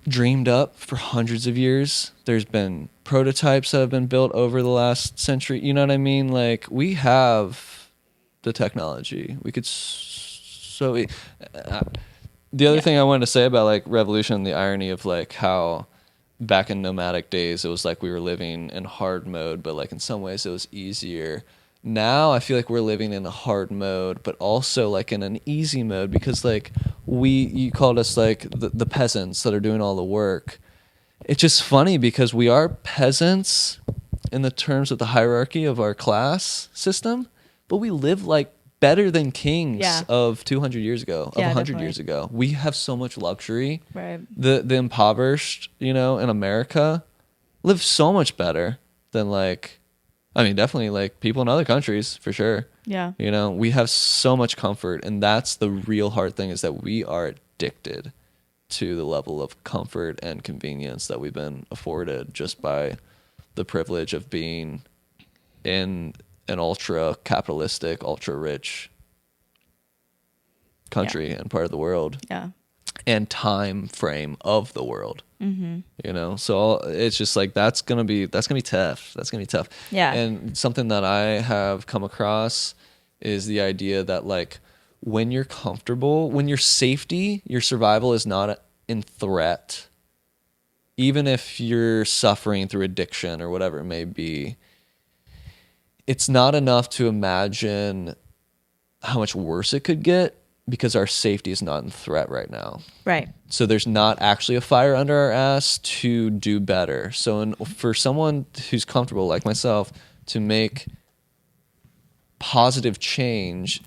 dreamed up for hundreds of years. There's been prototypes that have been built over the last century. You know what I mean? Like, we have the technology. We could the other thing I wanted to say about like revolution, the irony of like how back in nomadic days it was like we were living in hard mode, but like in some ways it was easier. Now I feel like we're living in a hard mode, but also like in an easy mode, because like you called us like the peasants that are doing all the work. It's just funny because we are peasants in the terms of the hierarchy of our class system, but we live like better than kings of 200 years ago, of 100 years ago. We have so much luxury. Right. The impoverished, in America live so much better than definitely like people in other countries, for sure. Yeah. We have so much comfort, and that's the real hard thing, is that we are addicted to the level of comfort and convenience that we've been afforded just by the privilege of being in an ultra capitalistic, ultra rich country and part of the world. Yeah. And time frame of the world. So it's just like that's gonna be tough. Yeah. And something that I have come across is the idea that like when you're comfortable, when your safety, your survival is not in threat, even if you're suffering through addiction or whatever it may be, it's not enough to imagine how much worse it could get, because our safety is not in threat right now. Right. So there's not actually a fire under our ass to do better. So for someone who's comfortable like myself to make positive change,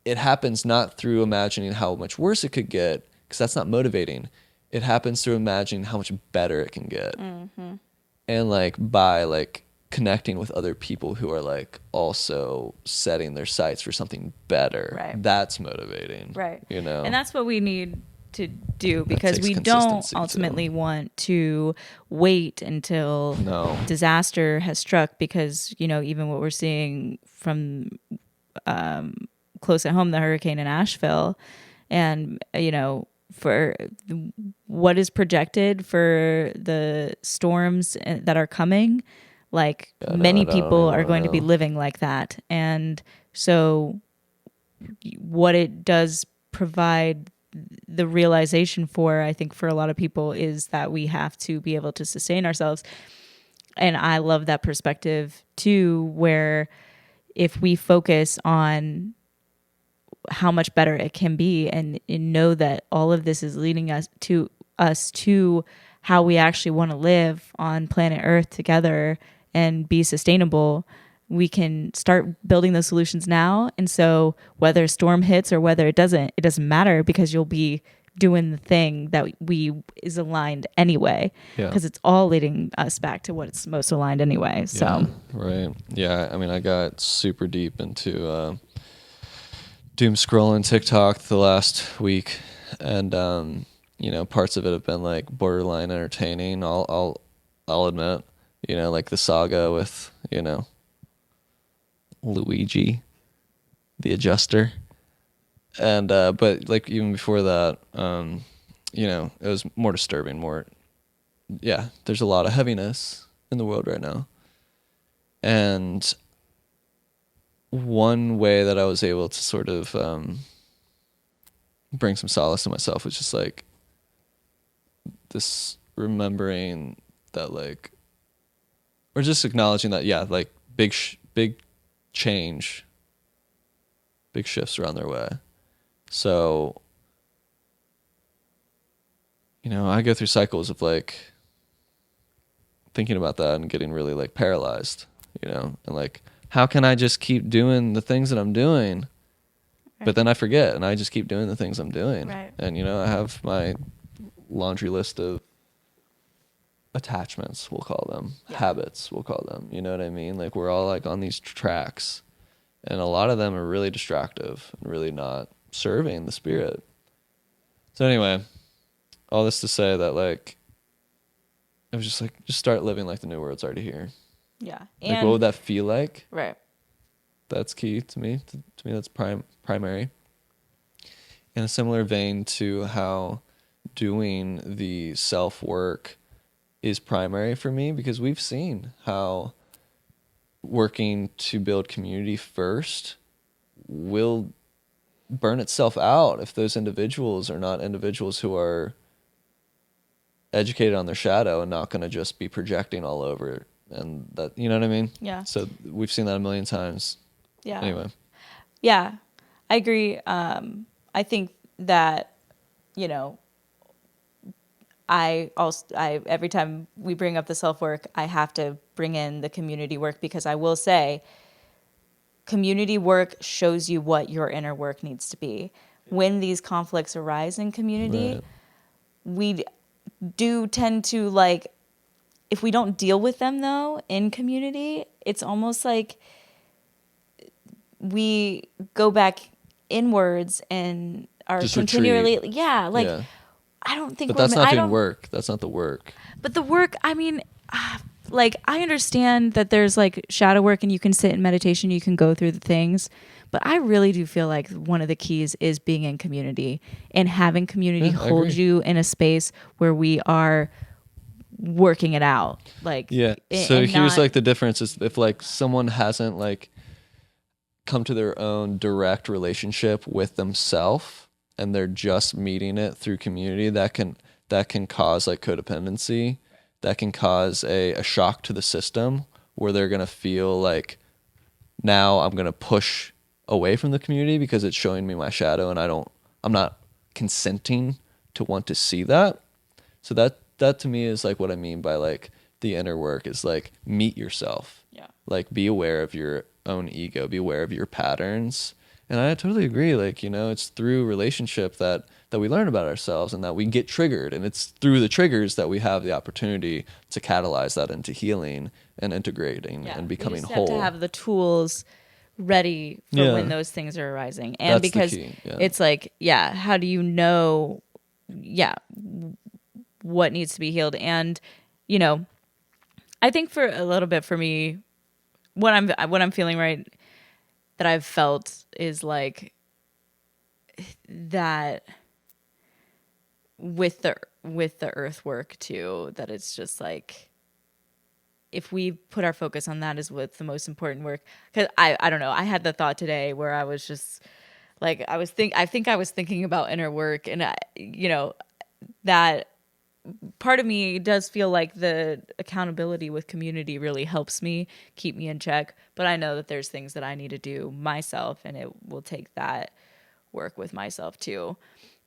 it happens not through imagining how much worse it could get, because that's not motivating. It happens through imagining how much better it can get. And like by like connecting with other people who are like also setting their sights for something better. Right. That's motivating. Right. You know? And that's what we need to do, because takes we don't consistency, ultimately too. want to wait until No. disaster has struck, because, you know, even what we're seeing from close at home, the hurricane in Asheville, and, you know, for what is projected for the storms that are coming, like many I don't people even are going to be know. living like that. And so what it does provide the realization for, I think, for a lot of people, is that we have to be able to sustain ourselves. And I love that perspective too, where if we focus on how much better it can be, and know that all of this is leading us to how we actually want to live on planet Earth together and be sustainable, we can start building those solutions now. And so whether a storm hits or whether it doesn't matter, because you'll be doing the thing that is aligned anyway, Yeah. because it's all leading us back to what it's most aligned anyway. So Yeah, right. Yeah, I mean, I got super deep into doom scrolling TikTok the last week, and you know, parts of it have been like borderline entertaining. I'll admit, you know, like the saga with, you know, Luigi, the adjuster, and but like even before that, you know, it was more disturbing. Yeah, there's a lot of heaviness in the world right now, and one way that I was able to sort of bring some solace to myself was just like this remembering that, like, or just acknowledging that, yeah, like big change, big shifts are on their way. So, you know, I go through cycles of like thinking about that and getting really like paralyzed, you know, and like, how can I just keep doing the things that I'm doing? Right. But then I forget, and I just keep doing the things I'm doing. Right. And, you know, I have my laundry list of attachments, we'll call them, habits, we'll call them. You know what I mean? Like, we're all like on these tracks, and a lot of them are really destructive and really not serving the spirit. So anyway, all this to say that, like, I was just like, just start living like the new world's already here. yeah. Like, And what would that feel like? right. That's key to me. To me, that's primary. In a similar vein to how doing the self-work is primary for me, because we've seen how working to build community first will burn itself out if those individuals are not individuals who are educated on their shadow and not going to just be projecting all over. And that, you know what I mean? Yeah. So we've seen that a million times. Yeah. Anyway. Yeah, I agree. I think that, you know, I every time we bring up the self-work, I have to bring in the community work, because I will say community work shows you what your inner work needs to be. When these conflicts arise in community, Right. we do tend to, like, if we don't deal with them though in community, it's almost like we go back inwards and are Just continually, retreat. like, Yeah. I don't think But that's I not doing don't- work. That's not the work. But the work, I mean, like, I understand that there's like shadow work and you can sit in meditation, you can go through the things. But I really do feel like one of the keys is being in community and having community Yeah, I hold agree. you in a space where we are working it out. Like, Yeah. and So here's not- like the difference is if like someone hasn't like come to their own direct relationship with themselves and they're just meeting it through community, that can cause like codependency. That can cause a shock to the system where they're gonna feel like, now I'm gonna push away from the community because it's showing me my shadow and I'm not consenting to want to see that. So that to me is like what I mean by like the inner work is like meet yourself. Yeah. Like be aware of your own ego, be aware of your patterns, And I totally agree. Like, you know, it's through relationship that we learn about ourselves and that we get triggered. And it's through the triggers that we have the opportunity to catalyze that into healing and integrating and becoming you just whole. have to have the tools ready for Yeah. when those things are arising. And That's the because key, yeah. it's like, how do you know, what needs to be healed? And, you know, I think for a little bit for me, what I'm feeling right that I've felt is like that with the earthwork too, that it's just like if we put our focus on that is what's the most important work. Because I don't know, I had the thought today where I was just like I think I was thinking about inner work, and that part of me does feel like the accountability with community really helps me keep me in check. But I know that there's things that I need to do myself, and it will take that work with myself too.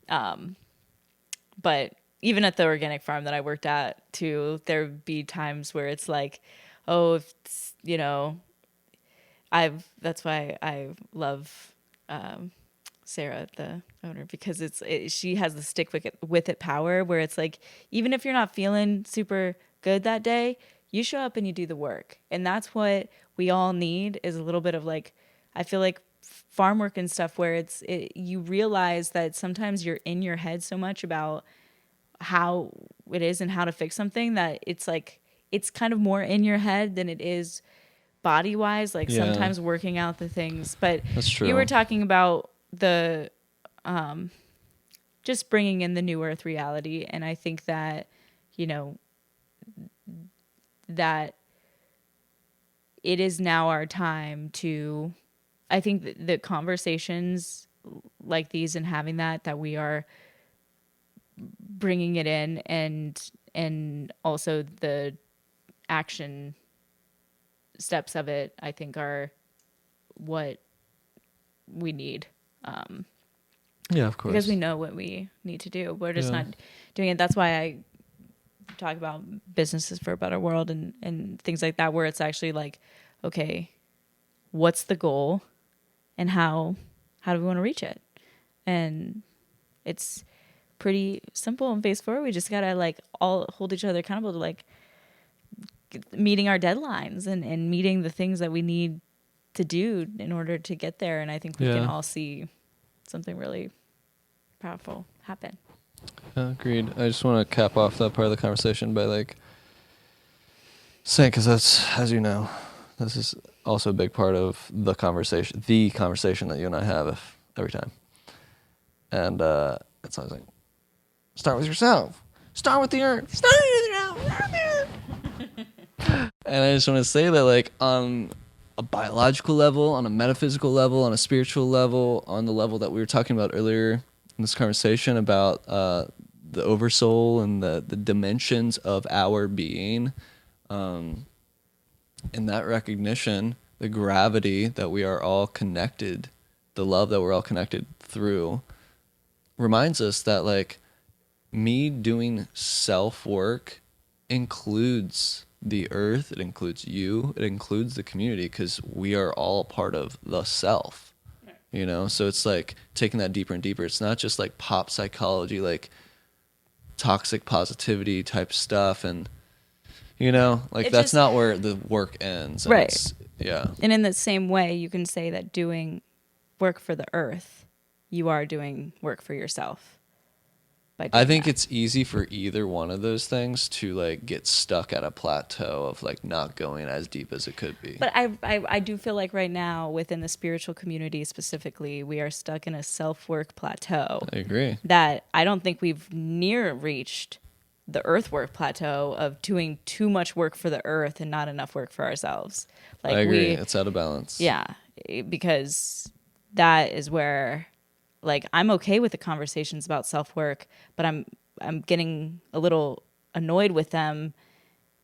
But even at the organic farm that I worked at too, there would be times where it's like, oh, if it's, that's why I love Sarah, the owner, because she has the stick with it power where it's like, even if you're not feeling super good that day, you show up and you do the work. And that's what we all need, is a little bit of like, I feel like farm work and stuff where you realize that sometimes you're in your head so much about how it is and how to fix something that it's like, it's kind of more in your head than it is body wise, like sometimes working out the things. But That's true. You were talking about the just bringing in the new earth reality, and I think that that it is now our time to, I think the conversations like these and having that we are bringing it in, and also the action steps of it, I think, are what we need. Yeah, of course. Because we know what we need to do. We're just not doing it. That's why I talk about businesses for a better world and things like that, where it's actually like, okay, what's the goal and how do we want to reach it? And it's pretty simple in phase 4. We just got to like all hold each other accountable to like meeting our deadlines and meeting the things that we need to do in order to get there. And I think we can all see something really powerful happen. Agreed. I just want to cap off that part of the conversation by like saying, because that's, as you know, this is also a big part of the conversation that you and I have every time. And it's always like, start with yourself. Start with the earth. Start with yourself. And I just want to say that, like, on a biological level, on a metaphysical level, on a spiritual level, on the level that we were talking about earlier in this conversation about the oversoul and the dimensions of our being, in that recognition, the gravity that we are all connected, the love that we're all connected through, reminds us that, like, me doing self-work includes the earth, it includes you, it includes the community, because we are all part of the self, so it's like taking that deeper and deeper. It's not just like pop psychology, like toxic positivity type stuff, and like that's not where the work ends, and right? And in the same way, you can say that doing work for the earth, you are doing work for yourself. I think it's easy for either one of those things to like get stuck at a plateau of like not going as deep as it could be. But I do feel like right now within the spiritual community specifically, we are stuck in a self-work plateau. I agree. That I don't think we've near reached the earthwork plateau of doing too much work for the earth and not enough work for ourselves. Like I agree. It's out of balance. Yeah, because that is where, like, I'm okay with the conversations about self-work, but I'm getting a little annoyed with them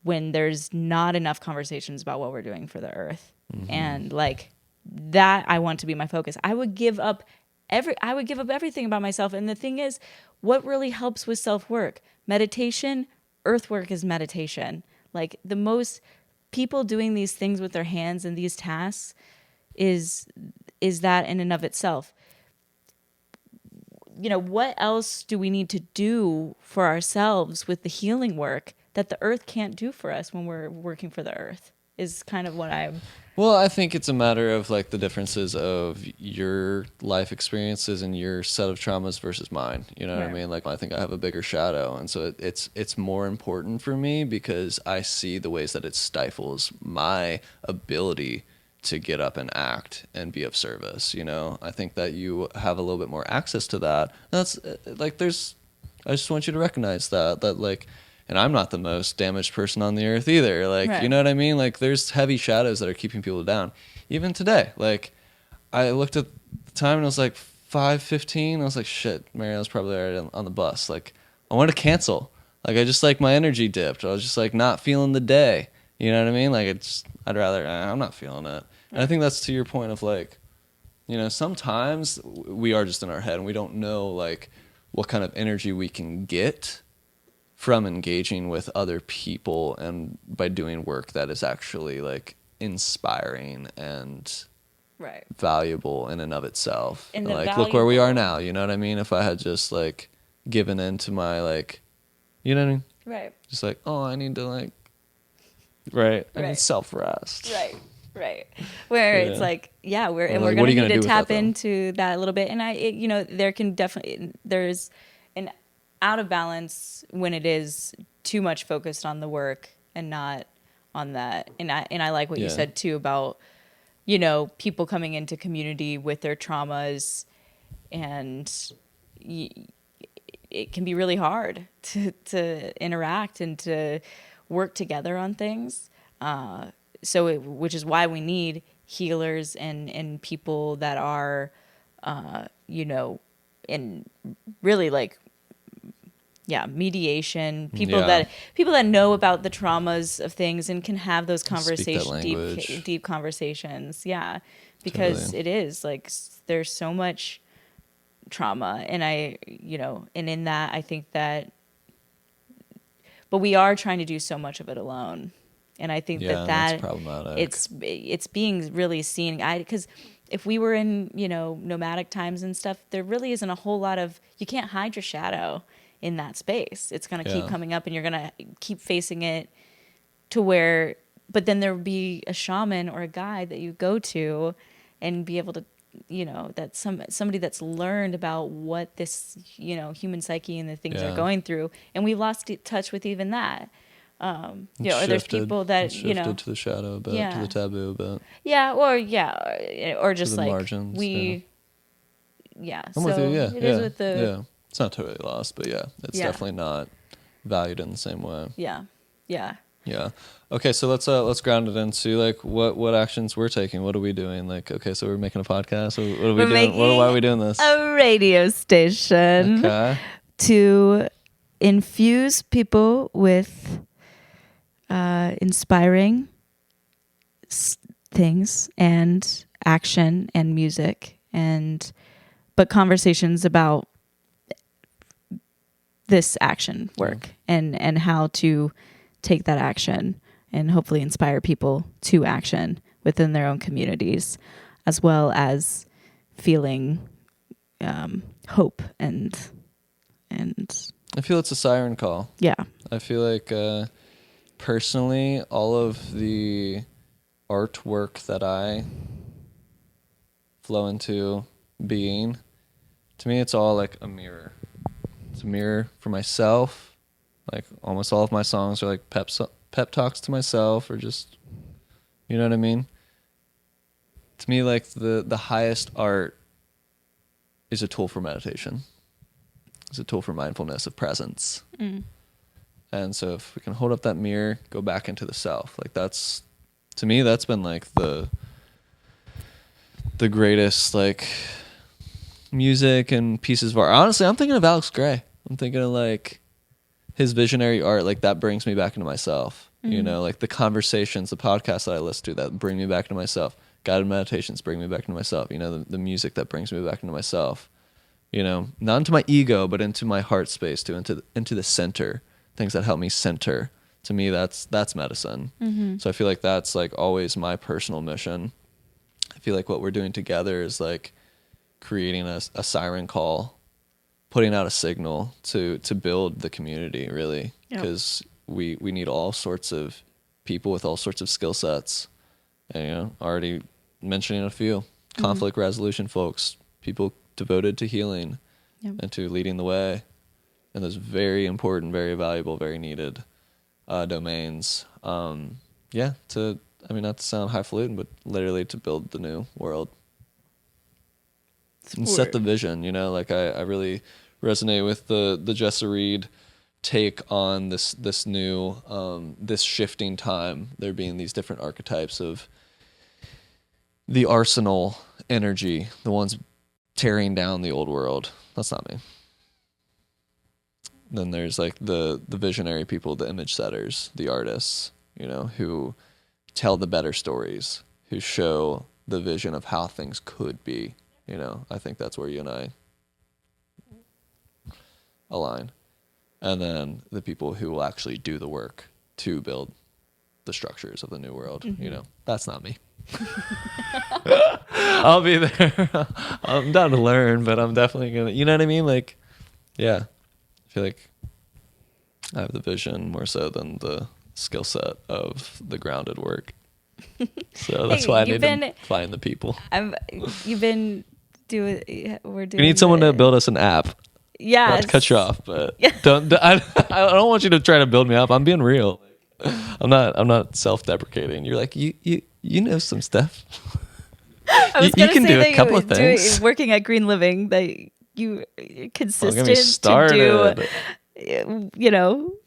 when there's not enough conversations about what we're doing for the earth. Mm-hmm. And like that, I want to be my focus. I would give up everything about myself. And the thing is, what really helps with self-work? Meditation, earthwork is meditation. Like the most people doing these things with their hands and these tasks is that in and of itself. You know, what else do we need to do for ourselves with the healing work that the earth can't do for us when we're working for the earth, is kind of what I'm... Well, I think it's a matter of like the differences of your life experiences and your set of traumas versus mine. You know what I mean? Like, I think I have a bigger shadow, and so it's more important for me because I see the ways that it stifles my ability to get up and act and be of service. You know, I think that you have a little bit more access to that. That's like, I just want you to recognize that like. And I'm not the most damaged person on the earth either. Like, you know what I mean? Like, there's heavy shadows that are keeping people down. Even today, like, I looked at the time and it was like 5:15. I was like, shit, Marielle's probably already on the bus. Like, I wanted to cancel. Like, I just, like, my energy dipped. I was just, like, not feeling the day. You know what I mean? Like, I'd rather, I'm not feeling it. And I think that's to your point of, like, you know, sometimes we are just in our head and we don't know, like, what kind of energy we can get from engaging with other people and by doing work that is actually like inspiring and valuable in and of itself. And like, look where we are now, you know what I mean? If I had just like given in to my like, you know what I mean? Right. Just like, oh, I need to like, I need self-rest. Right. Where it's like, we're going to need to tap into that a little bit. And you know, there can definitely, there's an out of balance when it is too much focused on the work and not on that. And I like what you said too about, you know, people coming into community with their traumas, and it can be really hard to interact and to work together on things. Which is why we need healers and people that are, you know, in really like, mediation, people that know about the traumas of things and can have those conversations, deep conversations. Yeah, because it is like there's so much trauma, and and in that I think that, but we are trying to do so much of it alone, and I think that's problematic. It's being really seen. Because if we were in nomadic times and stuff, there really isn't a whole lot of, you can't hide your shadow in that space. It's going to keep coming up, and you're going to keep facing it to where, but then there would be a shaman or a guide that you go to and be able to, that somebody that's learned about what this, human psyche and the things are going through. And we've lost touch with even that. Or there's people that, shifted to the shadow a bit, to the taboo a bit. Or just like margins, I'm with you, it is with the... It's not totally lost, but it's definitely not valued in the same way. Yeah. Okay, so let's ground it into like what actions we're taking. What are we doing? Like, okay, so we're making a podcast. What are we doing? Why are we doing this? A radio station to infuse people with inspiring things and action and music, but conversations about this action work and how to take that action and hopefully inspire people to action within their own communities, as well as feeling hope and I feel it's a siren call. I feel like personally, all of the artwork that I flow into being, to me, it's all like a mirror. It's a mirror for myself. Like almost all of my songs are like pep talks to myself, or just, you know what I mean? To me, like the highest art is a tool for meditation. It's a tool for mindfulness of presence. And so if we can hold up that mirror, go back into the self, like that's, to me, that's been like the greatest like music and pieces of art. Honestly, I'm thinking of Alex Gray. I'm thinking of like his visionary art, like that brings me back into myself. Like the conversations, the podcasts that I listen to that bring me back into myself. Guided meditations bring me back into myself. The music that brings me back into myself. Not into my ego, but into my heart space, into the center. Things that help me center. To me, that's medicine. So I feel like that's like always my personal mission. feel like what we're doing together is like creating a siren call, putting out a signal to build the community, really, because we need all sorts of people with all sorts of skill sets. And already mentioning a few conflict resolution folks, people devoted to healing and to leading the way in those very important, very valuable, very needed domains. Not to sound highfalutin, but literally to build the new world and set the vision. Like I really resonate with the Jessa Reed take on this new this shifting time, there being these different archetypes of the arsenal energy, the ones tearing down the old world. That's not me. Then there's like the visionary people, the image setters, the artists, who tell the better stories, who show the vision of how things could be. I think that's where you and I align. And then the people who will actually do the work to build the structures of the new world. That's not me. I'll be there. I'm down to learn, but I'm definitely gonna, you know what I mean? Like, yeah, I feel like I have the vision more so than the skill set of the grounded work. So that's why I need to find the people. You've been doing. We're doing. We need someone to build us an app. Yeah. Not to cut you off, but I don't want you to try to build me up. I'm being real. I'm not self-deprecating. You're like, you know some stuff. I was you gonna can say do that a couple of things. Working at Green Living, that you're consistent Don't get me started. to do,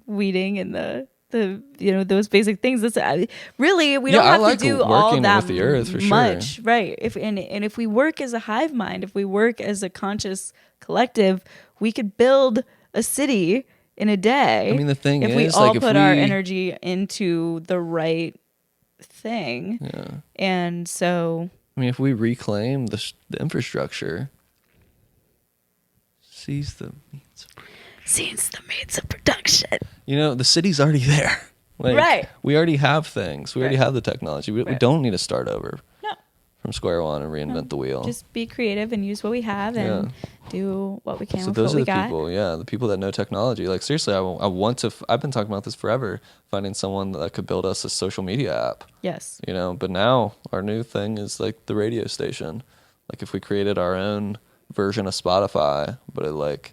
weeding and the those basic things. That's really, we don't have like to do working all that with the earth for much, sure. right? If we work as a hive mind, if we work as a conscious collective, we could build a city in a day. I mean, the thing if is, we all like, put our energy into the right thing. Yeah. And so, I mean, if we reclaim the infrastructure, seize the means of production. The city's already there. Like, right. We already have things. We already have the technology. We don't need to start over. No. From square one and reinvent the wheel. Just be creative and use what we have and do what we can with those what are we the got. people, the people that know technology. Like, seriously, I've been talking about this forever, finding someone that could build us a social media app. Yes. But now our new thing is like the radio station. Like, if we created our own version of Spotify, but it like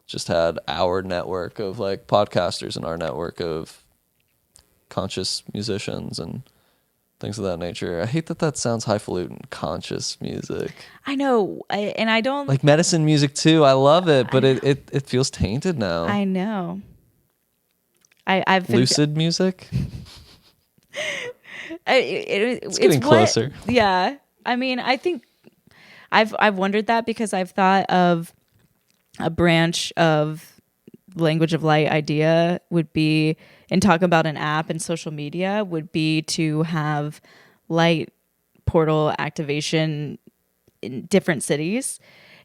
just had our network of like podcasters and our network of conscious musicians and things of that nature. I hate that sounds highfalutin, conscious music. I know. I don't like medicine music too. I love it, but it feels tainted now. I know. I've lucid music. It's getting closer. Yeah. I mean, I think I've wondered that because I've thought of a branch of language of light idea would be, and talk about an app and social media, would be to have light portal activation in different cities.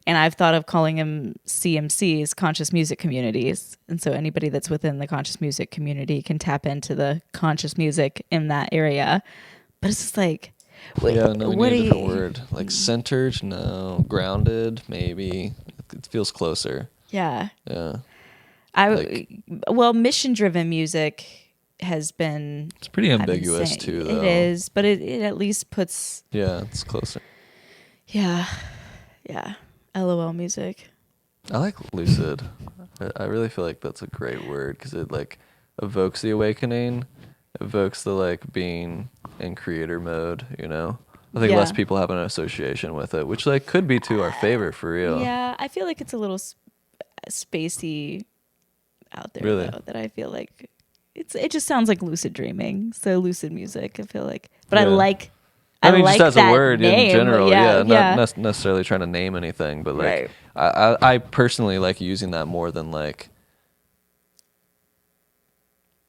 And I've thought of calling them CMCs, conscious music communities. And so anybody that's within the conscious music community can tap into the conscious music in that area. But it's just like, we need a different word. Like centered, no. Grounded, maybe. It feels closer. Yeah. Yeah. Mission-driven music has been... It's pretty ambiguous too, though. It is, but it at least puts... Yeah, it's closer. Yeah. Yeah. LOL music. I like lucid. I really feel like that's a great word because it like evokes the awakening, evokes the like being in creator mode, I think less people have an association with it, which like could be to our favor for real. Yeah, I feel like it's a little spacey out there, really? Though, that I feel like it just sounds like lucid dreaming. So lucid music, I feel like, but I like. I mean, like just as a word name, in general, not necessarily trying to name anything, but like right. I personally like using that more than like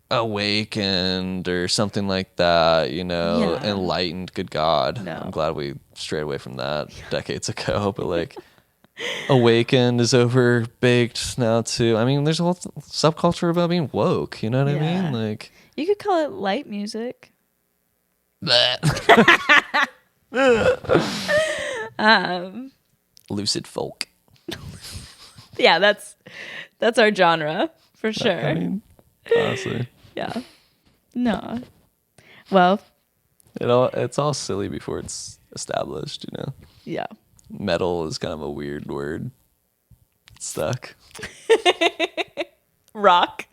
awakened or something like that, enlightened. Good God, no. I'm glad we strayed away from that decades ago, but like awakened is over baked now too. I mean, there's a whole subculture about being woke. You know what I mean? Like you could call it light music. Lucid folk. Yeah, that's our genre for sure. I mean, honestly, Yeah. No. Well, it's all silly before it's established. You know, yeah. metal is kind of a weird word. It's stuck. Rock.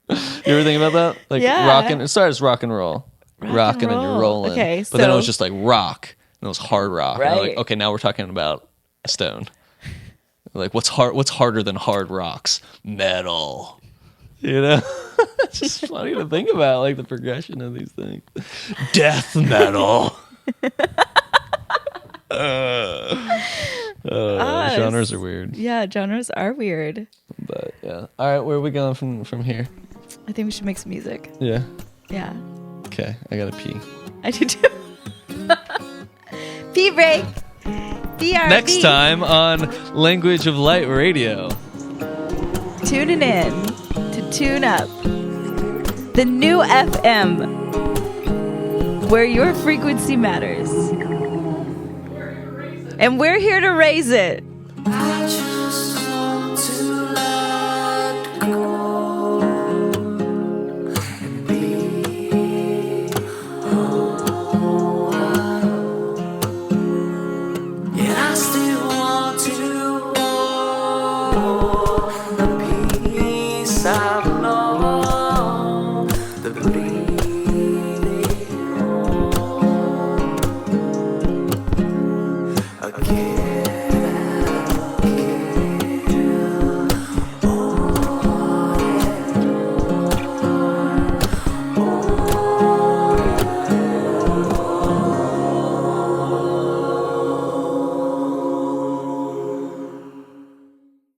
You ever think about that? Like Yeah. rocking. It started as rock and roll. Rocking and you're roll. rolling. Okay, but then it so- was just like rock. And it was hard rock. And I'm like, Right. okay, now we're talking about a stone. Like what's harder than hard rocks? Metal. You know? It's just funny to think about, like the progression of these things. Death metal. Genres are weird. Yeah, genres are weird. But yeah. All right, where are we going from here? I think we should make some music. Yeah. Yeah. Okay, I gotta pee. I do too. Pee break. BRB. Next time on Language of Light Radio. Tuning in to Tune Up, the new FM, where your frequency matters. And we're here to raise it.